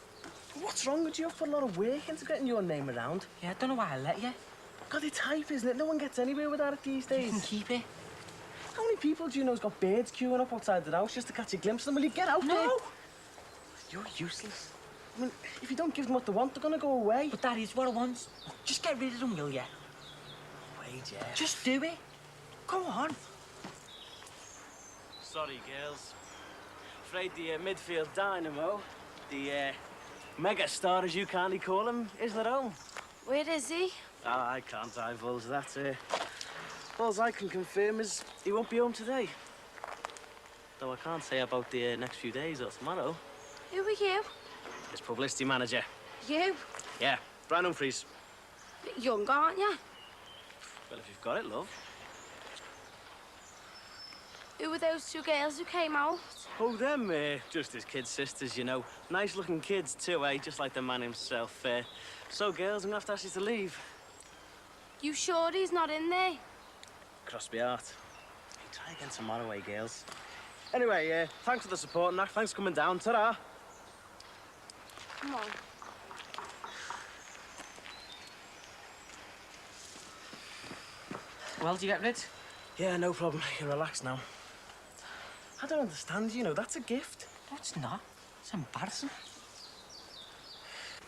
What's wrong with you? I've put a lot of work into getting your name around. Yeah, I don't know why I let you. God, it's hype, isn't it? No one gets anywhere without it these days. You can keep it. How many people do you know's got birds queuing up outside the house just to catch a glimpse of them? Will you get out there? No! You're useless. I mean, if you don't give them what they want, they're gonna go away. But that is what I want. Just get rid of them, will ya? Wait, yeah. Just do it. Go on. Sorry, girls. Afraid the midfield dynamo, the mega star, as you kindly call him, isn't at home. Where is he? I can't divulge that. All I can confirm is he won't be home today. Though I can't say about the next few days or tomorrow. Who are you? His publicity manager. You? Yeah, Brian Humphries. Bit young, aren't you? Well, if you've got it, love. Who were those two girls who came out? Oh, them, just his kid sisters, you know. Nice-looking kids, too, just like the man himself. So, girls, I'm gonna have to ask you to leave. You sure he's not in there? Cross my heart. Hey, try again tomorrow, girls. Anyway, thanks for the support and that. Thanks for coming down. Ta-ra. Come on. Well, do you get rid? Yeah, no problem. You can relax now. I don't understand, you know, that's a gift. No, it's not. It's embarrassing.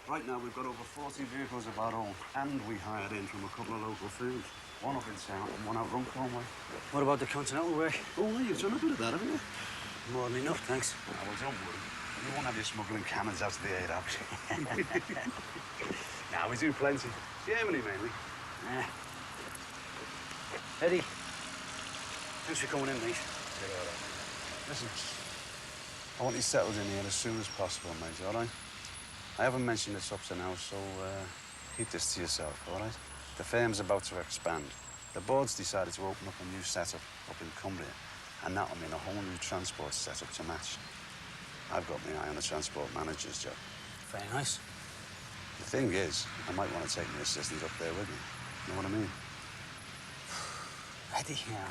Right now, we've got over 40 vehicles of our own, and we hired in from a couple of local firms. One up in town and one out Runcorn way. What about the continental work? Oh, well, you've done a bit of that, haven't you? More than enough, thanks. Oh, well, don't worry. You won't have you smuggling cannons out of the air, have you? Now, we do plenty. Germany, mainly. Yeah. Eddie, thanks for coming in, mate. Listen, I want you settled in here as soon as possible, mate, all right? I haven't mentioned this up to now, so keep this to yourself, all right? The firm's about to expand. The board's decided to open up a new setup up in Cumbria, and that'll mean a whole new transport setup to match. I've got my eye on the transport manager's job. Very nice. The thing is, I might want to take my assistant up there with me. You know what I mean? Eddie, yeah.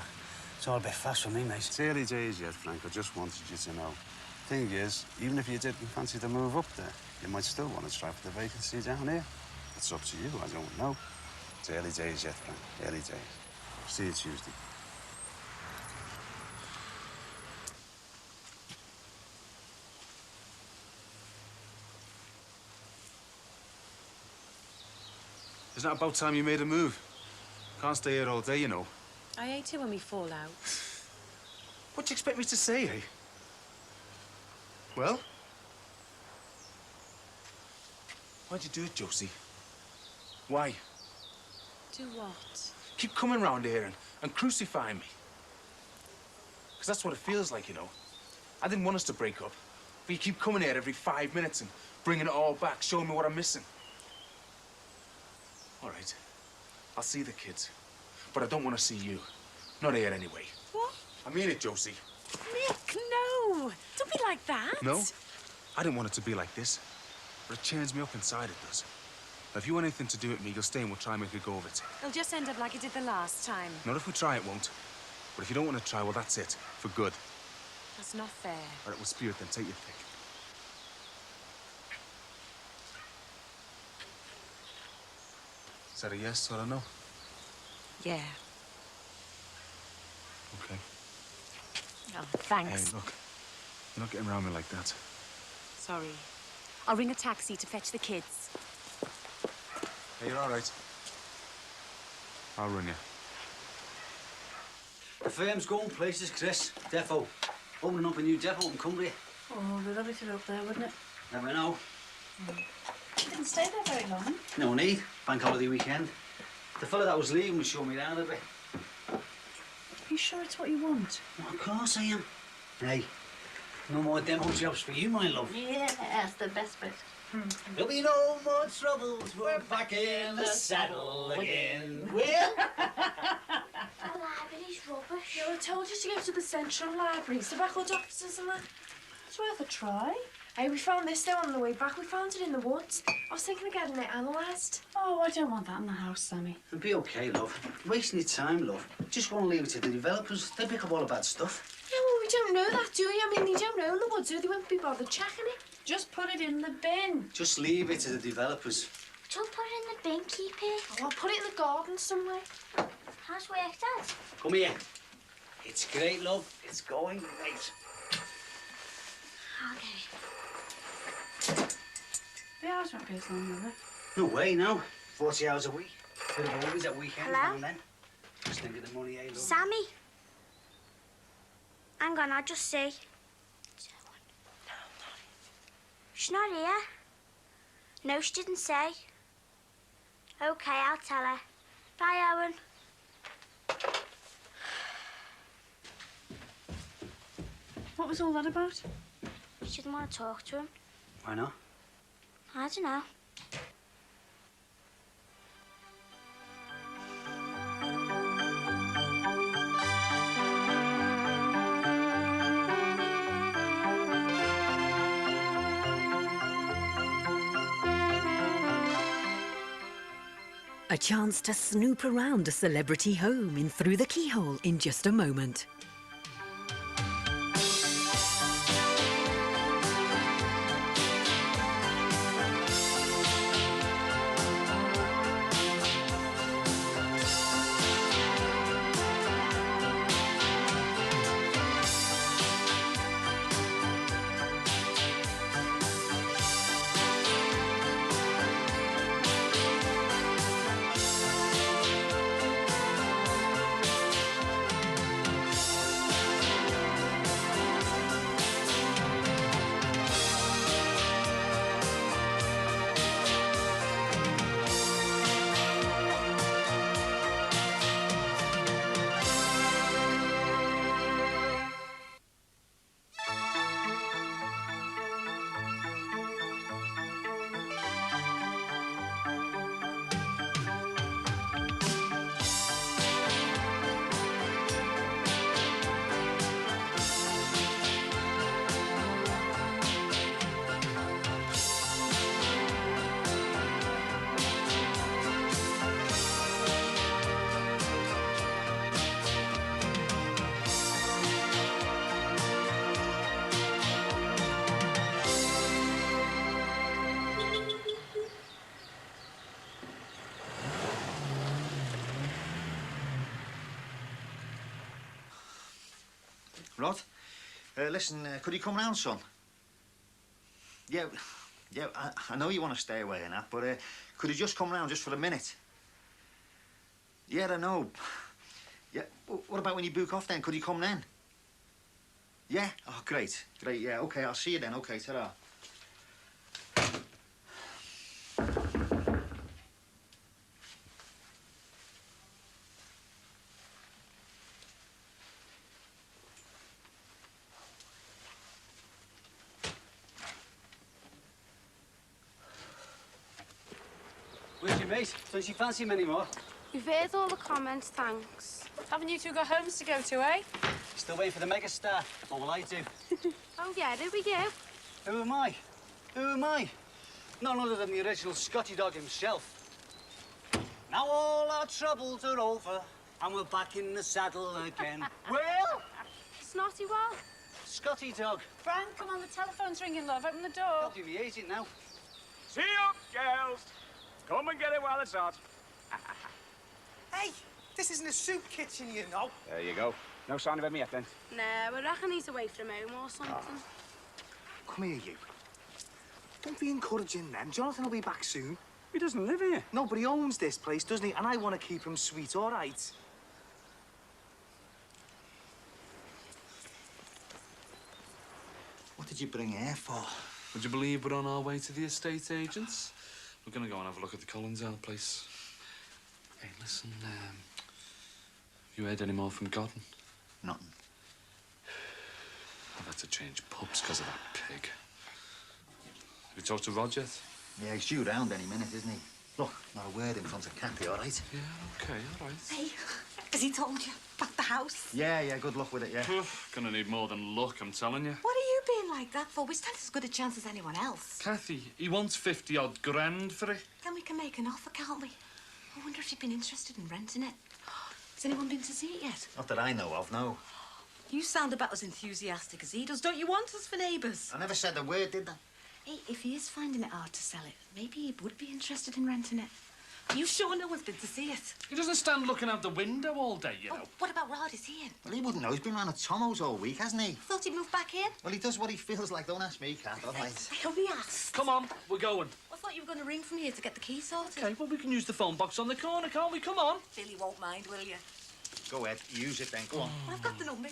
It's all a bit fast for me, mate. It's early days yet, Frank. I just wanted you to know. Thing is, even if you didn't fancy to move up there, you might still want to try for the vacancy down here. It's up to you, I don't know. It's early days yet, Frank. Early days. See you Tuesday. Isn't it about time you made a move? Can't stay here all day, you know. I hate it when we fall out. What do you expect me to say, eh? Well? Why'd you do it, Josie? Why? Do what? Keep coming round here and crucifying me. Because that's what it feels like, you know. I didn't want us to break up. But you keep coming here every 5 minutes and bringing it all back, showing me what I'm missing. All right. I'll see the kids. But I don't want to see you. Not here anyway. What? I mean it, Josie. Nick, no! Don't be like that. No? I didn't want it to be like this. But it churns me up inside, it does. Now, if you want anything to do with me, you'll stay and we'll try and make a go of it. It'll just end up like it did the last time. Not if we try, it won't. But if you don't want to try, well, that's it. For good. That's not fair. All right, well, Spirit, then take your pick. Is that a yes or a no? Yeah. Okay. Oh, thanks. Hey, look. You're not getting around me like that. Sorry. I'll ring a taxi to fetch the kids. Hey, you're all right. I'll ring you. The firm's going places, Chris. Depot. Opening up a new depot in Cumbria. Oh, it'd be lovely to look there, wouldn't it? Never know. You didn't stay there very long. No need. Bank holiday weekend. The fella that was leaving was showing me around a bit. Are you sure it's what you want? Well, of course I am. Hey, no more demo jobs for you, my love. Yeah, that's the best bit. There'll be no more troubles. We're back in the saddle again. Will? The library's rubbish. Yeah, I told you to go to the Central Library. It's the record offices and that. It's worth a try. Hey, we found this though on the way back. We found it in the woods. I was thinking of getting it analysed. Oh, I don't want that in the house, Sammy. It'll be okay, love. You're wasting your time, love. Just want to leave it to the developers. They pick up all the bad stuff. Yeah, well, we don't know that, do we? I mean, they don't own the woods, so they won't be bothered checking it. Just put it in the bin. Just leave it to the developers. Don't put it in the bin, keep it. Oh, I'll put it in the garden somewhere. How's work, Dad? Come here. It's great, love. It's going great. Okay. The hours won't be as long, will they? No way, no. 40 hours a week. Bit of always at weekends Hello? now and then. Just think of the money, eh, love? Sammy? Hang on, I'll just see. She's not here. No, she didn't say. OK, I'll tell her. Bye, Owen. What was all that about? She didn't want to talk to him. Why not? I don't know. A chance to snoop around a celebrity home in Through the Keyhole in just a moment. Rod, listen, could you come round, son? Yeah, I know you want to stay away and that, but could you just come round just for a minute? Yeah, I know. Yeah, what about when you book off then? Could you come then? Yeah? Oh, great, yeah, OK, I'll see you then, OK, ta-ra. Where's your mate? Don't she fancy him anymore? We've heard all the comments, thanks. Haven't you two got homes to go to, eh? Still waiting for the megastar. What will I do? Oh, yeah, do we do? Who am I? Who am I? None other than the original Scotty Dog himself. Now all our troubles are over, and we're back in the saddle again. Well? Snotty what? Scotty Dog. Frank, come on, the telephone's ringing, love. Open the door. I'll do the agent now. See you, girls. Come and get it while it's hot. Hey, this isn't a soup kitchen, you know. There you go. No sign of him yet, then? No, I reckon he's away from home or something. Come here, you. Don't be encouraging them. Jonathan will be back soon. He doesn't live here. No, but he owns this place, doesn't he? And I want to keep him sweet, all right? What did you bring here for? Would you believe we're on our way to the estate agents? We're going to go and have a look at the Collinsdale place. Hey, listen, have you heard any more from Godden? Nothing. I've had to change pubs because of that pig. Have you talked to Rod yet? Yeah, he's due round any minute, isn't he? Look, not a word in front of Kathy, all right? Yeah, OK, all right. Hey, has he told you about the house? Yeah, good luck with it, yeah. Gonna need more than luck, I'm telling you. What are you being like that for? We stand as good a chance as anyone else. Kathy, he wants 50-odd grand for it. Then we can make an offer, can't we? I wonder if you've been interested in renting it. Has anyone been to see it yet? Not that I know of, no. You sound about as enthusiastic as he does. Don't you want us for neighbours? I never said a word, did I? Hey, if he is finding it hard to sell it, maybe he would be interested in renting it. Are you sure no one's been to see it? He doesn't stand looking out the window all day, you know. Oh, what about Rod? Is he in? Well, he wouldn't know. He's been round at Tomo's all week, hasn't he? I thought he'd moved back in. Well, he does what he feels like. Don't ask me, Kath. All right. I only asked. Come on, we're going. I thought you were going to ring from here to get the key sorted. OK, well, we can use the phone box on the corner, can't we? Come on. Billy won't mind, will you? Go ahead. Use it then. Go on. I've got the number.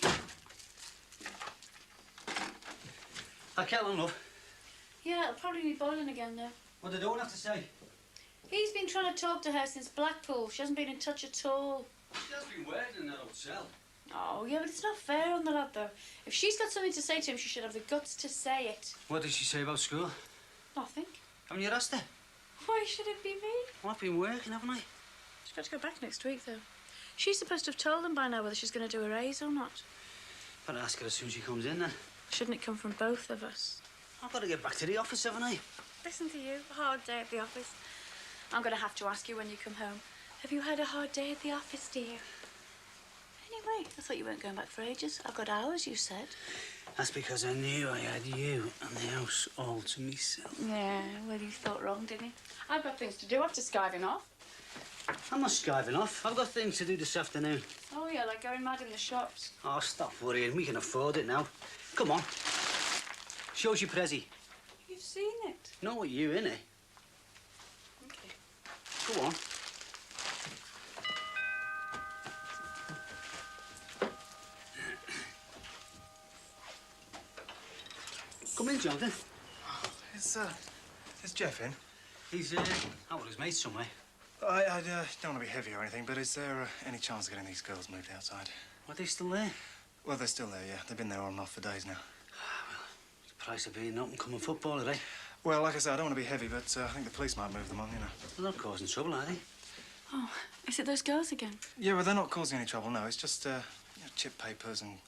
That kettle on, love. Yeah, it'll probably be boiling again now. What did Owen have to say? He's been trying to talk to her since Blackpool. She hasn't been in touch at all. She has been waiting in that hotel. Oh, yeah, but it's not fair on the lad, though. If she's got something to say to him, she should have the guts to say it. What did she say about school? Nothing. Haven't you asked her? Why should it be me? Well, I've been working, haven't I? She's got to go back next week, though. She's supposed to have told them by now whether she's going to do a raise or not. Better ask her as soon as she comes in, then. Shouldn't it come from both of us? I've got to get back to the office, haven't I? Listen to you. A hard day at the office. I'm going to have to ask you when you come home. Have you had a hard day at the office, dear? Anyway, I thought you weren't going back for ages. I've got hours, you said. That's because I knew I had you and the house all to myself. Yeah, well, you thought wrong, didn't you? I've got things to do after skiving off. I'm not skiving off. I've got things to do this afternoon. Oh, yeah, like going mad in the shops. Oh, stop worrying. We can afford it now. Come on. Shows you Prezi. You've seen it. Know what you, innit? Okay. Go on. Come in, Jonathan. Is Jeff in? He's out with his mates somewhere. I don't want to be heavy or anything, but is there any chance of getting these girls moved outside? Are they still there? Well, they're still there, yeah. They've been there on and off for days now. The price of being an up-and-coming footballer, eh? Well, like I said, I don't want to be heavy, but I think the police might move them on, you know. They're not causing trouble, are they? Oh, is it those girls again? Yeah, well, they're not causing any trouble, no. It's just, you know, chip papers and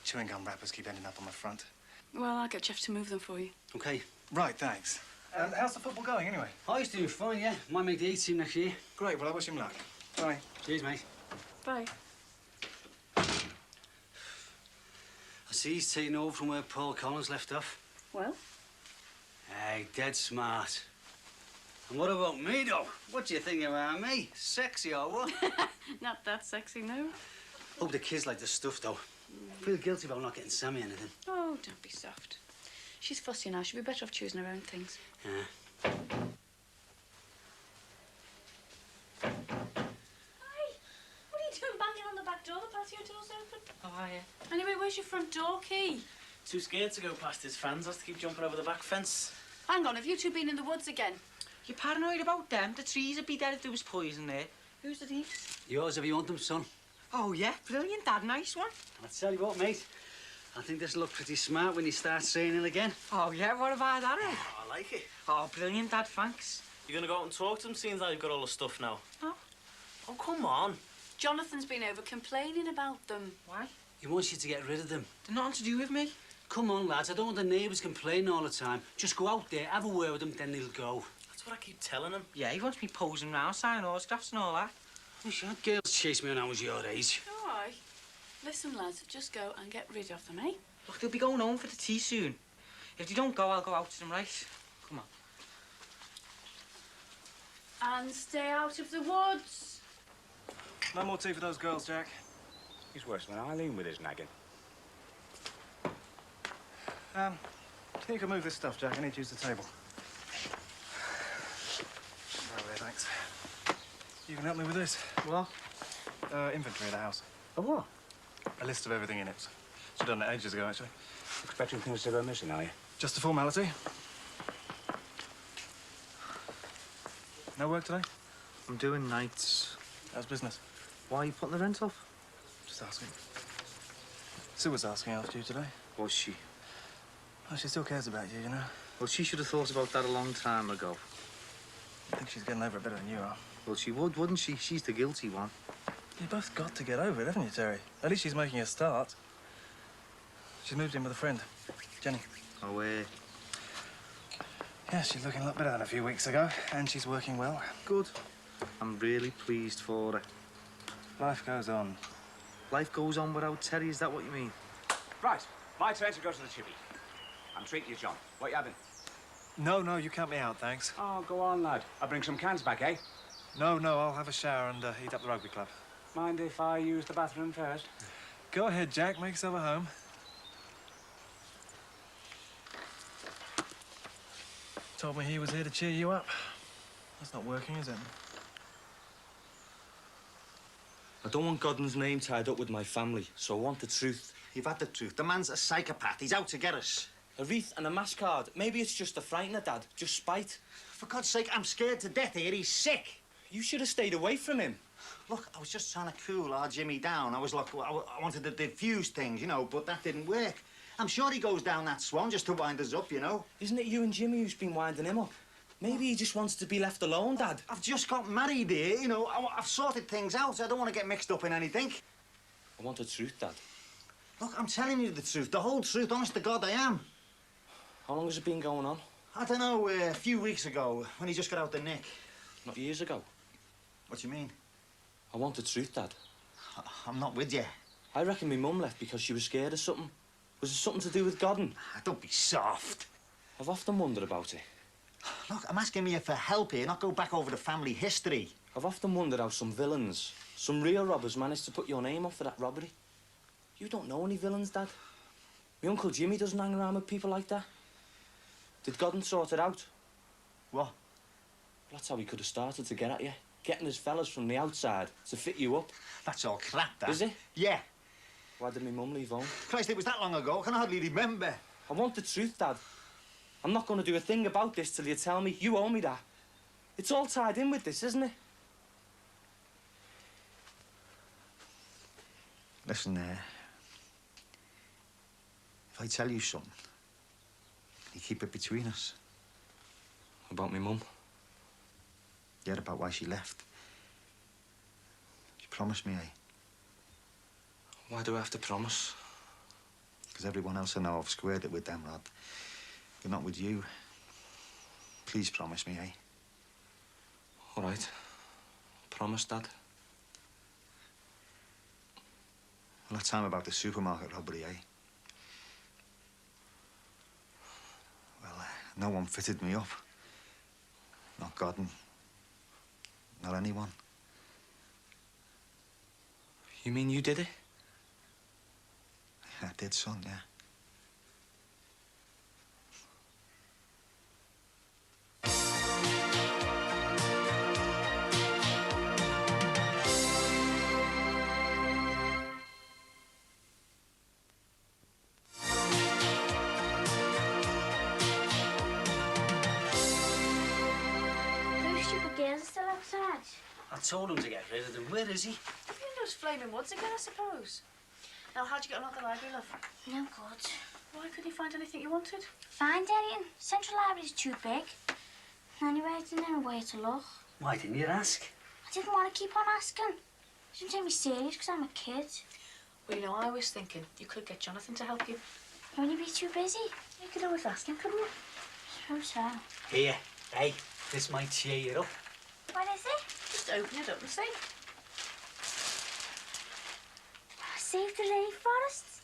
chewing gum wrappers keep ending up on my front. Well, I'll get Jeff to move them for you. OK. Right, thanks. How's the football going, anyway? Oh, he's doing fine, yeah. Might make the A team next year. Great, well, I wish him luck. Bye. Cheers, mate. Bye. I see he's taking over from where Paul Collins left off. Well? Hey, dead smart. And what about me, though? What do you think about me? Sexy or what? Not that sexy, no. Hope the kids like the stuff, though. Feel guilty about not getting Sammy anything. Oh, don't be soft. She's fussy now. She'd be better off choosing her own things. Yeah. Hi. What are you doing banging on the back door? The patio door's open. Oh, yeah. Anyway, where's your front door key? Too scared to go past his fans. Has to keep jumping over the back fence. Hang on, have you two been in the woods again? You're paranoid about them. The trees would be dead if there was poison there. Who's the thief? Yours if you want them, son. Oh, yeah. Brilliant, Dad. Nice one. I'll tell you what, mate. I think this'll look pretty smart when you start saying it again. Oh, yeah? What about that, eh? I like it. Oh, brilliant, Dad. Thanks. You're going to go out and talk to him, seeing that you've got all the stuff now? Oh. Oh, come on. Jonathan's been over complaining about them. Why? He wants you to get rid of them. They're nothing to do with me. Come on, lads. I don't want the neighbours complaining all the time. Just go out there, have a word with them, then they'll go. That's what I keep telling him. Yeah, he wants me posing round, signing autographs and all that. Wish you had girls chase me when I was your age. All right. Listen, lads, just go and get rid of them, eh? Look, they'll be going home for the tea soon. If they don't go, I'll go out to them, right? Come on. And stay out of the woods. No more tea for those girls, Jack. He's worse than Eileen with his nagging. Can you come move this stuff, Jack? I need to use the table. Oh, there, thanks. You can help me with this. What? Inventory of the house. A what? A list of everything in it. Should have done it ages ago, actually. Expecting things to go missing, are you? Just a formality. No work today? I'm doing nights. How's business? Why are you putting the rent off? Just asking. Sue was asking after you today. Was she? Oh, she still cares about you, you know. Well, she should have thought about that a long time ago. I think she's getting over it better than you are. Well, she would, wouldn't she? She's the guilty one. You both got to get over it, haven't you, Terry? At least she's making a start. She's moved in with a friend, Jenny. Oh, Yeah, she's looking a lot better than a few weeks ago, and she's working well. Good. I'm really pleased for her. Life goes on. Life goes on without Terry, is that what you mean? Right, my turn to go to the chippy. I'm treating you, John. What you having? No, you count me out, thanks. Oh, go on, lad. I'll bring some cans back, eh? No, I'll have a shower and heat up the rugby club. Mind if I use the bathroom first? Go ahead, Jack. Make yourself at home. Told me he was here to cheer you up. That's not working, is it? I don't want Godden's name tied up with my family, so I want the truth. You've had the truth. The man's a psychopath. He's out to get us. A wreath and a mass card. Maybe it's just a frightener, Dad. Just spite. For God's sake, I'm scared to death here. He's sick. You should have stayed away from him. Look, I was just trying to cool our Jimmy down. I wanted to diffuse things, you know, but that didn't work. I'm sure he goes down that swan just to wind us up, you know. Isn't it you and Jimmy who's been winding him up? Maybe he just wants to be left alone, Dad. I've just got married here, you know. I've sorted things out. I don't want to get mixed up in anything. I want the truth, Dad. Look, I'm telling you the truth, the whole truth. Honest to God, I am. How long has it been going on? I don't know, a few weeks ago, when he just got out the nick. Not years ago. What do you mean? I want the truth, Dad. I'm not with you. I reckon my mum left because she was scared of something. Was it something to do with Godden? Don't be soft. I've often wondered about it. Look, I'm asking you for help here, not go back over the family history. I've often wondered how some villains, some real robbers, managed to put your name off for that robbery. You don't know any villains, Dad. My Uncle Jimmy doesn't hang around with people like that. Did Godden sort it out? What? Well, that's how he could have started to get at you. Getting his fellas from the outside to fit you up. That's all crap, that. Is it? Yeah. Why did my mum leave home? Christ, it was that long ago. I can hardly remember. I want the truth, Dad. I'm not going to do a thing about this till you tell me you owe me that. It's all tied in with this, isn't it? Listen, if I tell you something, you keep it between us. About me mum? Yeah, about why she left. You promised me, eh? Why do I have to promise? Because everyone else I know I've squared it with them, Rod. But not with you. Please promise me, eh? All right. Promise, Dad. Well, that time about the supermarket robbery, eh? Well, no one fitted me up. Not Godden. Not anyone. You mean you did it? I did, son, yeah. Those stupid girls are still outside. I told him to get rid of them. Where is he? In those flaming woods again, I suppose. Now, how'd you get on at the library, love? No good. Why couldn't you find anything you wanted? Find anything. Central Library's too big. Anyway, I didn't know where to look. Why didn't you ask? I didn't want to keep on asking. You shouldn't take me serious because I'm a kid. Well, you know, I was thinking you could get Jonathan to help you. Won't you be too busy? You could always ask him, couldn't you? Suppose so. Here, hey, this might cheer you up. What is it? Just open it up and see. Save the rainforests.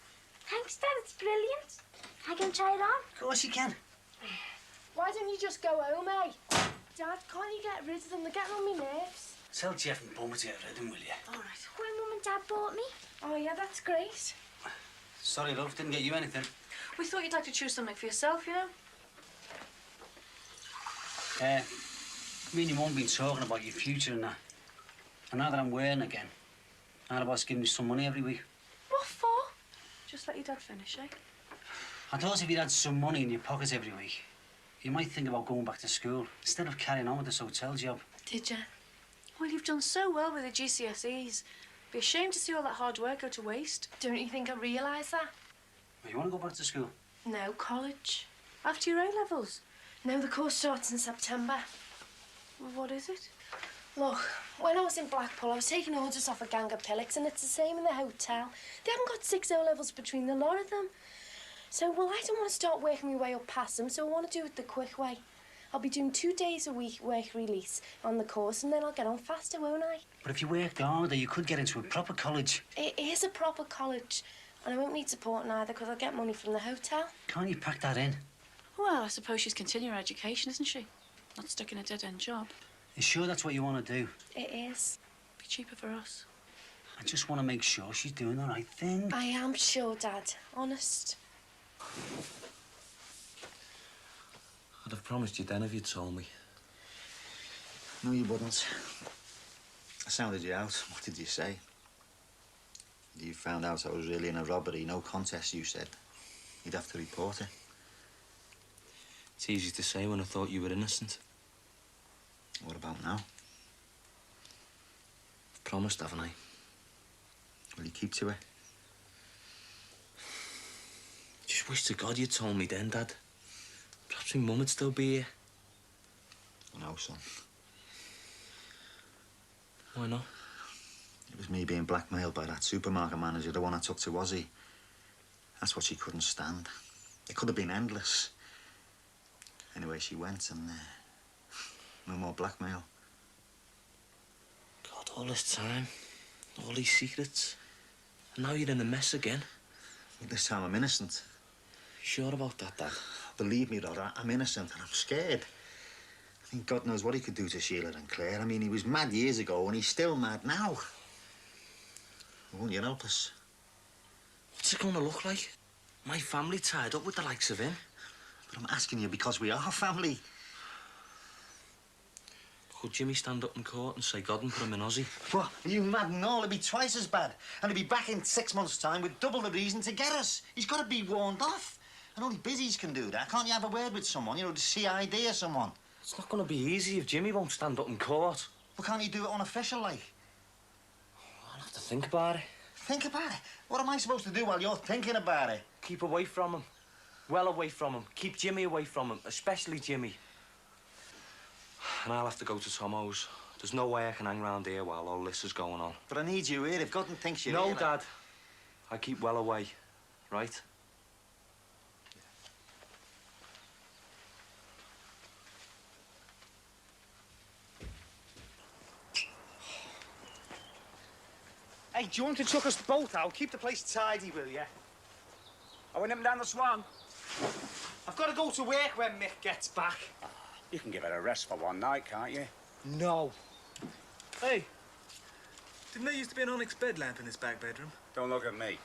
Thanks, Dad. It's brilliant. I can try it on. Of course you can. Why don't you just go home, eh? Dad, can't you get rid of them? They're getting on my nerves. Tell Jeff and Bummer to get rid of them, will you? All right. When Mum and Dad bought me. Oh, yeah, that's great. Sorry, love, didn't get you anything. We thought you'd like to choose something for yourself, you know? Me and your mum been talking about your future and that. And now that I'm wearing again, I'd about giving me some money every week. What for? Just let your dad finish, eh? I thought if you'd had some money in your pockets every week, you might think about going back to school instead of carrying on with this hotel job. Did you? Well, you've done so well with the GCSEs. Be ashamed to see all that hard work go to waste. Don't you think I realise that? You want to go back to school? No, college. After your A-levels? No, the course starts in September. Well, what is it? Look, when I was in Blackpool, I was taking orders off a gang of pillocks, and it's the same in the hotel. They haven't got 6 O-levels between the lot of them. So, well, I don't want to start working my way up past them, so I want to do it the quick way. I'll be doing 2 days a week work release on the course, and then I'll get on faster, won't I? But if you worked harder, you could get into a proper college. It is a proper college, and I won't need support either because I'll get money from the hotel. Can't you pack that in? Well, I suppose she's continuing her education, isn't she? Not stuck in a dead-end job. You sure that's what you want to do? It is. Be cheaper for us. I just want to make sure she's doing the right thing. I am sure, Dad. Honest. I'd have promised you then if you'd told me. No, you wouldn't. I sounded you out. What did you say? You found out I was really in a robbery. No contest, you said. You'd have to report it. It's easy to say when I thought you were innocent. What about now? I've promised, haven't I? Will you keep to it? Just wish to God you'd told me then, Dad. Perhaps my mum would still be here. No, son. Why not? It was me being blackmailed by that supermarket manager, the one I took to Aussie. That's what she couldn't stand. It could have been endless. Anyway, she went and no more blackmail. God, all this time, all these secrets, and now you're in a mess again. But this time I'm innocent. You sure about that, Dad? Believe me, Rod, I'm innocent and I'm scared. I think God knows what he could do to Sheila and Claire. I mean, he was mad years ago and he's still mad now. Won't you help us? What's it going to look like? My family tied up with the likes of him? But I'm asking you because we are family. Could Jimmy stand up in court and say God and put him in Aussie? What? Are you mad and all? It'd be twice as bad. And he'll be back in 6 months' time with double the reason to get us. He's got to be warned off. And only busies can do that. Can't you have a word with someone, you know, to CID or someone? It's not going to be easy if Jimmy won't stand up in court. But can't you do it unofficial, like? I'll have to think about it. Think about it? What am I supposed to do while you're thinking about it? Keep away from him. Well away from him. Keep Jimmy away from him, especially Jimmy. And I'll have to go to Tomo's. There's no way I can hang around here while all this is going on. But I need you here if Godden thinks you're No, here. Dad. I keep well away, right? Hey, do you want to chuck us both out? Keep the place tidy, will you? Are we nipping down the Swan? I've got to go to work when Mick gets back. You can give her a rest for one night, can't you? No. Hey, didn't there used to be an onyx bed lamp in this back bedroom? Don't look at me.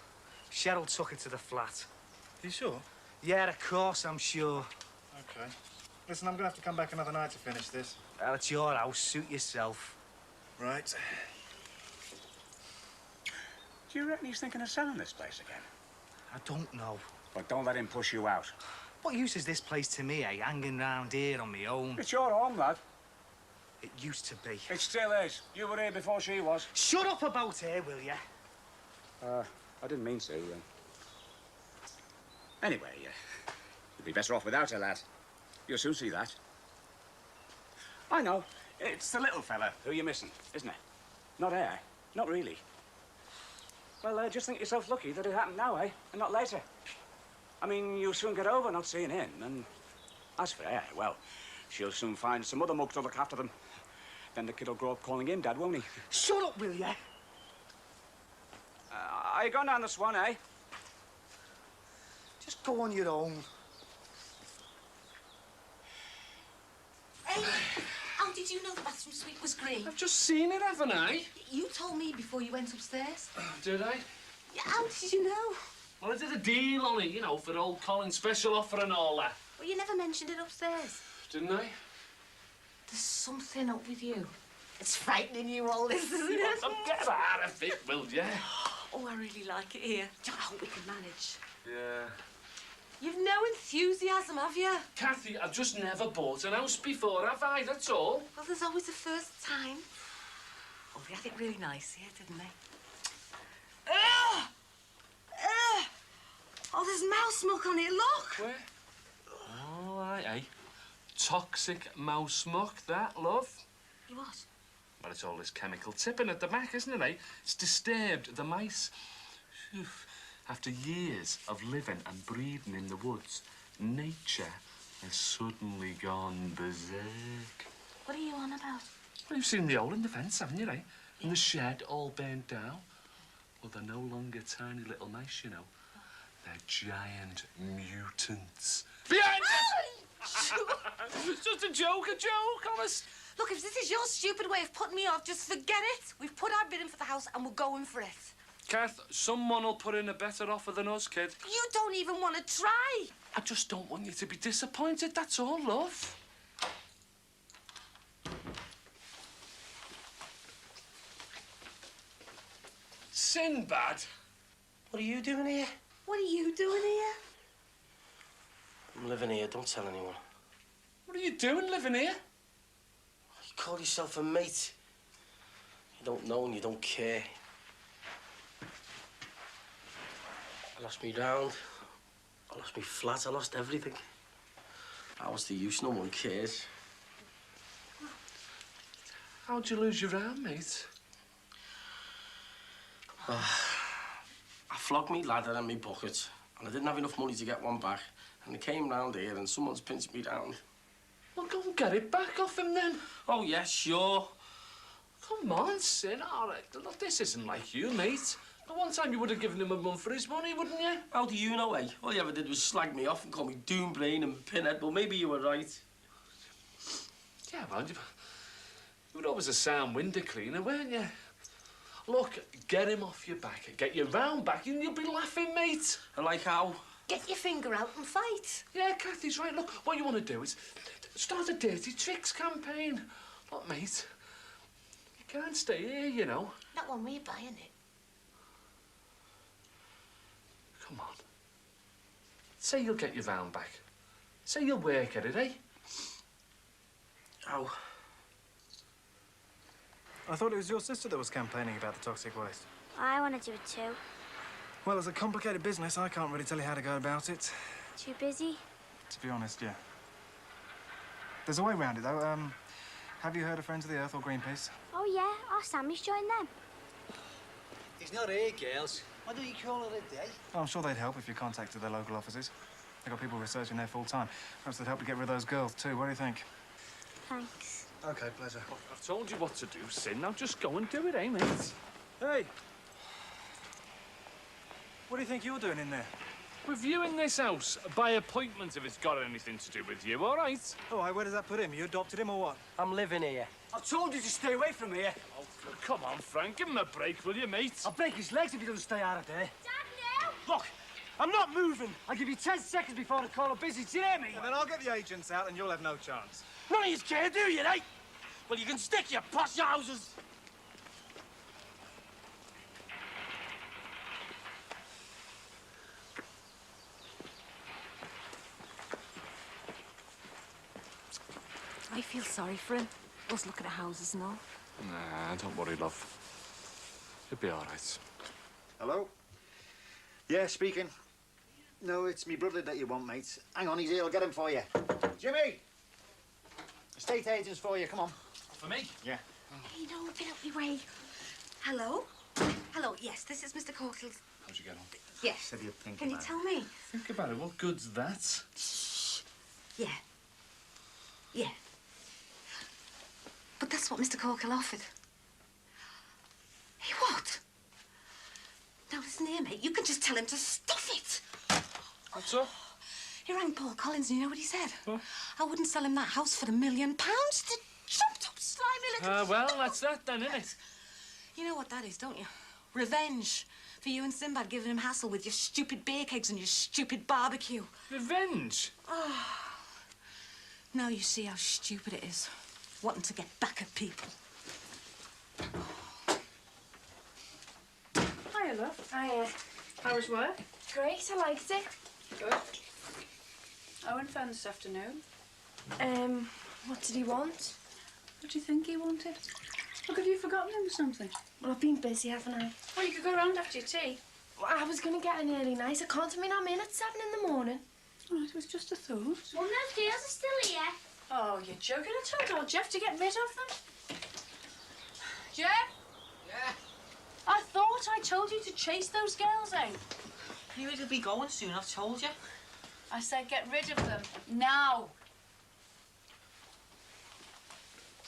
Cheryl took it to the flat. You sure? Yeah, of course, I'm sure. Okay. Listen, I'm gonna have to come back another night to finish this. Well, it's your house. Suit yourself. Right. Do you reckon he's thinking of selling this place again? I don't know. But don't let him push you out. What use is this place to me, eh? Hanging round here on my own. It's your home, lad. It used to be. It still is. You were here before she was. Shut up about her, will you? I didn't mean to. Anyway, you'd be better off without her, lad. You'll soon see that. I know. It's the little fella who you're missing, isn't it? Not her. Not really. Well, just think yourself lucky that it happened now, eh? And not later. I mean, you'll soon get over not seeing him, and as for her, well, she'll soon find some other mug to look after them. Then the kid'll grow up calling him Dad, won't he? Shut up, will you? Are you going down the Swan, eh? Just go on your own. Hey, how did you know the bathroom suite was green? I've just seen it, haven't I? You told me before you went upstairs. Did I? Yeah, how did you know? Well, I did a deal on it, you know, for old Colin's special offer and all that. Well, you never mentioned it upstairs. Didn't I? There's something up with you. It's frightening you, all this, isn't it? So get out of it, will you? Oh, I really like it here. I hope we can manage. Yeah. You've no enthusiasm, have you? Kathy, I've just never bought an house before, have I? That's all. Well, there's always a first time. Oh, they had it really nice here, didn't they? Ugh! Ugh! Oh, there's mouse muck on it, look! Where? Oh, aye. Toxic mouse muck, that, love. What? Well, it's all this chemical tipping at the back, isn't it, eh? It's disturbed the mice. Phew. After years of living and breeding in the woods, nature has suddenly gone berserk. What are you on about? Well, you've seen the hole in the fence, haven't you, eh? And the shed all burnt down. Well, they're no longer tiny little mice, you know. They're giant mutants. Behind you! It's just a joke, honest. Look, if this is your stupid way of putting me off, just forget it. We've put our bid in for the house and we're going for it. Kath, someone will put in a better offer than us, kid. You don't even want to try. I just don't want you to be disappointed, that's all, love. Sinbad? What are you doing here? What are you doing here? I'm living here, don't tell anyone. What are you doing living here? You call yourself a mate. You don't know and you don't care. I lost me round. I lost me flat. I lost everything. Now what's the use? No one cares. How'd you lose your arm, mate? I flogged me ladder and me bucket, and I didn't have enough money to get one back. And I came round here and someone's pinched me down. Well, go and get it back off him then. Oh, yeah, sure. Come on, Sin. All right, look, this isn't like you, mate. The one time you would have given him a run for his money, wouldn't you? How do you know, eh? All you ever did was slag me off and call me Doombrain and Pinhead. Well, maybe you were right. Yeah, well, you were always a sound window cleaner, weren't you? Look, get him off your back, get your round back, and you'll be laughing, mate. And like how? Get your finger out and fight. Yeah, Kathy's right. Look, what you want to do is start a dirty tricks campaign. Look, mate, you can't stay here, you know. Not when we're buying it. Come on. Say you'll get your round back. Say you'll work at it, eh? How? I thought it was your sister that was campaigning about the toxic waste. I want to do it too. Well, it's a complicated business. I can't really tell you how to go about it. Too busy? To be honest, yeah. There's a way around it, though. Have you heard of Friends of the Earth or Greenpeace? Oh, yeah. Our Sammy's joined them. He's not here, girls. Why don't you call it a day? Oh, I'm sure they'd help if you contacted their local offices. They've got people researching there full time. Perhaps they'd help you get rid of those girls, too. What do you think? Thanks. OK, pleasure. I've told you what to do, Sin. Now just go and do it, eh, mate? Hey! What do you think you're doing in there? Reviewing this house by appointment, if it's got anything to do with you, all right? All right, where does that put him? You adopted him or what? I'm living here. I've told you to stay away from here. Oh, come on, Frank. Give him a break, will you, mate? I'll break his legs if he doesn't stay out of there. Dad, no! Look, I'm not moving. I'll give you 10 seconds before I call a busy. Do you hear me? And then I'll get the agents out and you'll have no chance. None of you care, do you, eh? Well, you can stick your posh houses. I feel sorry for him. Us looking at houses and all. Nah, don't worry, love. You'll be all right. Hello? Yeah, speaking. No, it's me brother that you want, mate. Hang on, he's here. I'll get him for you. Jimmy! Estate agents for you. Come on. For me? Yeah. Hey, no, get out of my way. Hello? Hello, yes, this is Mr. Corkle's. How'd you get on? Yes. Said you'd think Can you about it. tell me? Think about it. What good's that? Yeah. Yeah. But that's what Mr. Corkle offered. Hey, what? Now, listen here, mate. You can just tell him to stuff it. What's up? He rang Paul Collins, and you know what he said? What? I wouldn't sell him that house for £1 million. The jumped up, slimy little... Well, that's that then, innit? You know what that is, don't you? Revenge for you and Sinbad giving him hassle with your stupid beer kegs and your stupid barbecue. Revenge? Oh. Now you see how stupid it is, wanting to get back at people. Hiya, love. Hiya. How was work? Great, I liked it. Good. Owen phoned this afternoon. What did he want? What do you think he wanted? Look, have you forgotten him or something? Well, I've been busy, haven't I? Well, you could go round after your tea. Well, I was going to get an early night. I can't. I mean, I'm in at 7 in the morning. All right, it was just a thought. Mum, those girls are still here. Oh, you're joking. I told Jeff to get rid of them. Jeff? Yeah? I thought I told you to chase those girls out. Anyway, they'll be going soon, I've told you. I said get rid of them. Now.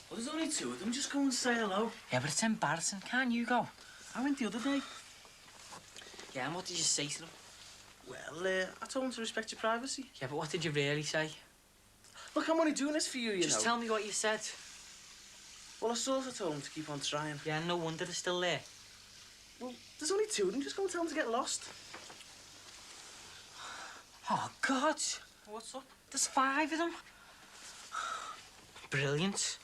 Well, there's only 2 of them. Just go and say hello. Yeah, but it's embarrassing. Can't you go? I went the other day. Yeah, and what did you say to them? Well, I told him to respect your privacy. Yeah, but what did you really say? Look, I'm only doing this for you, you know. Just tell me what you said. Well, I sort of told him to keep on trying. Yeah, no wonder they're still there. Well, there's only 2 of them. Just go and tell them to get lost. Oh, God. What's up? There's 5 of them. Brilliant.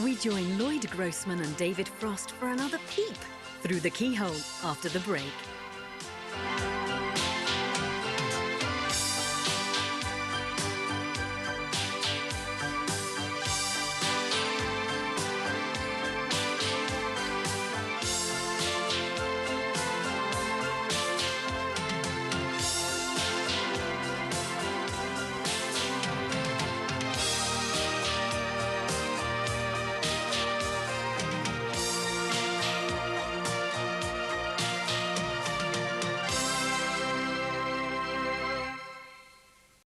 We join Lloyd Grossman and David Frost for another peep through the keyhole after the break.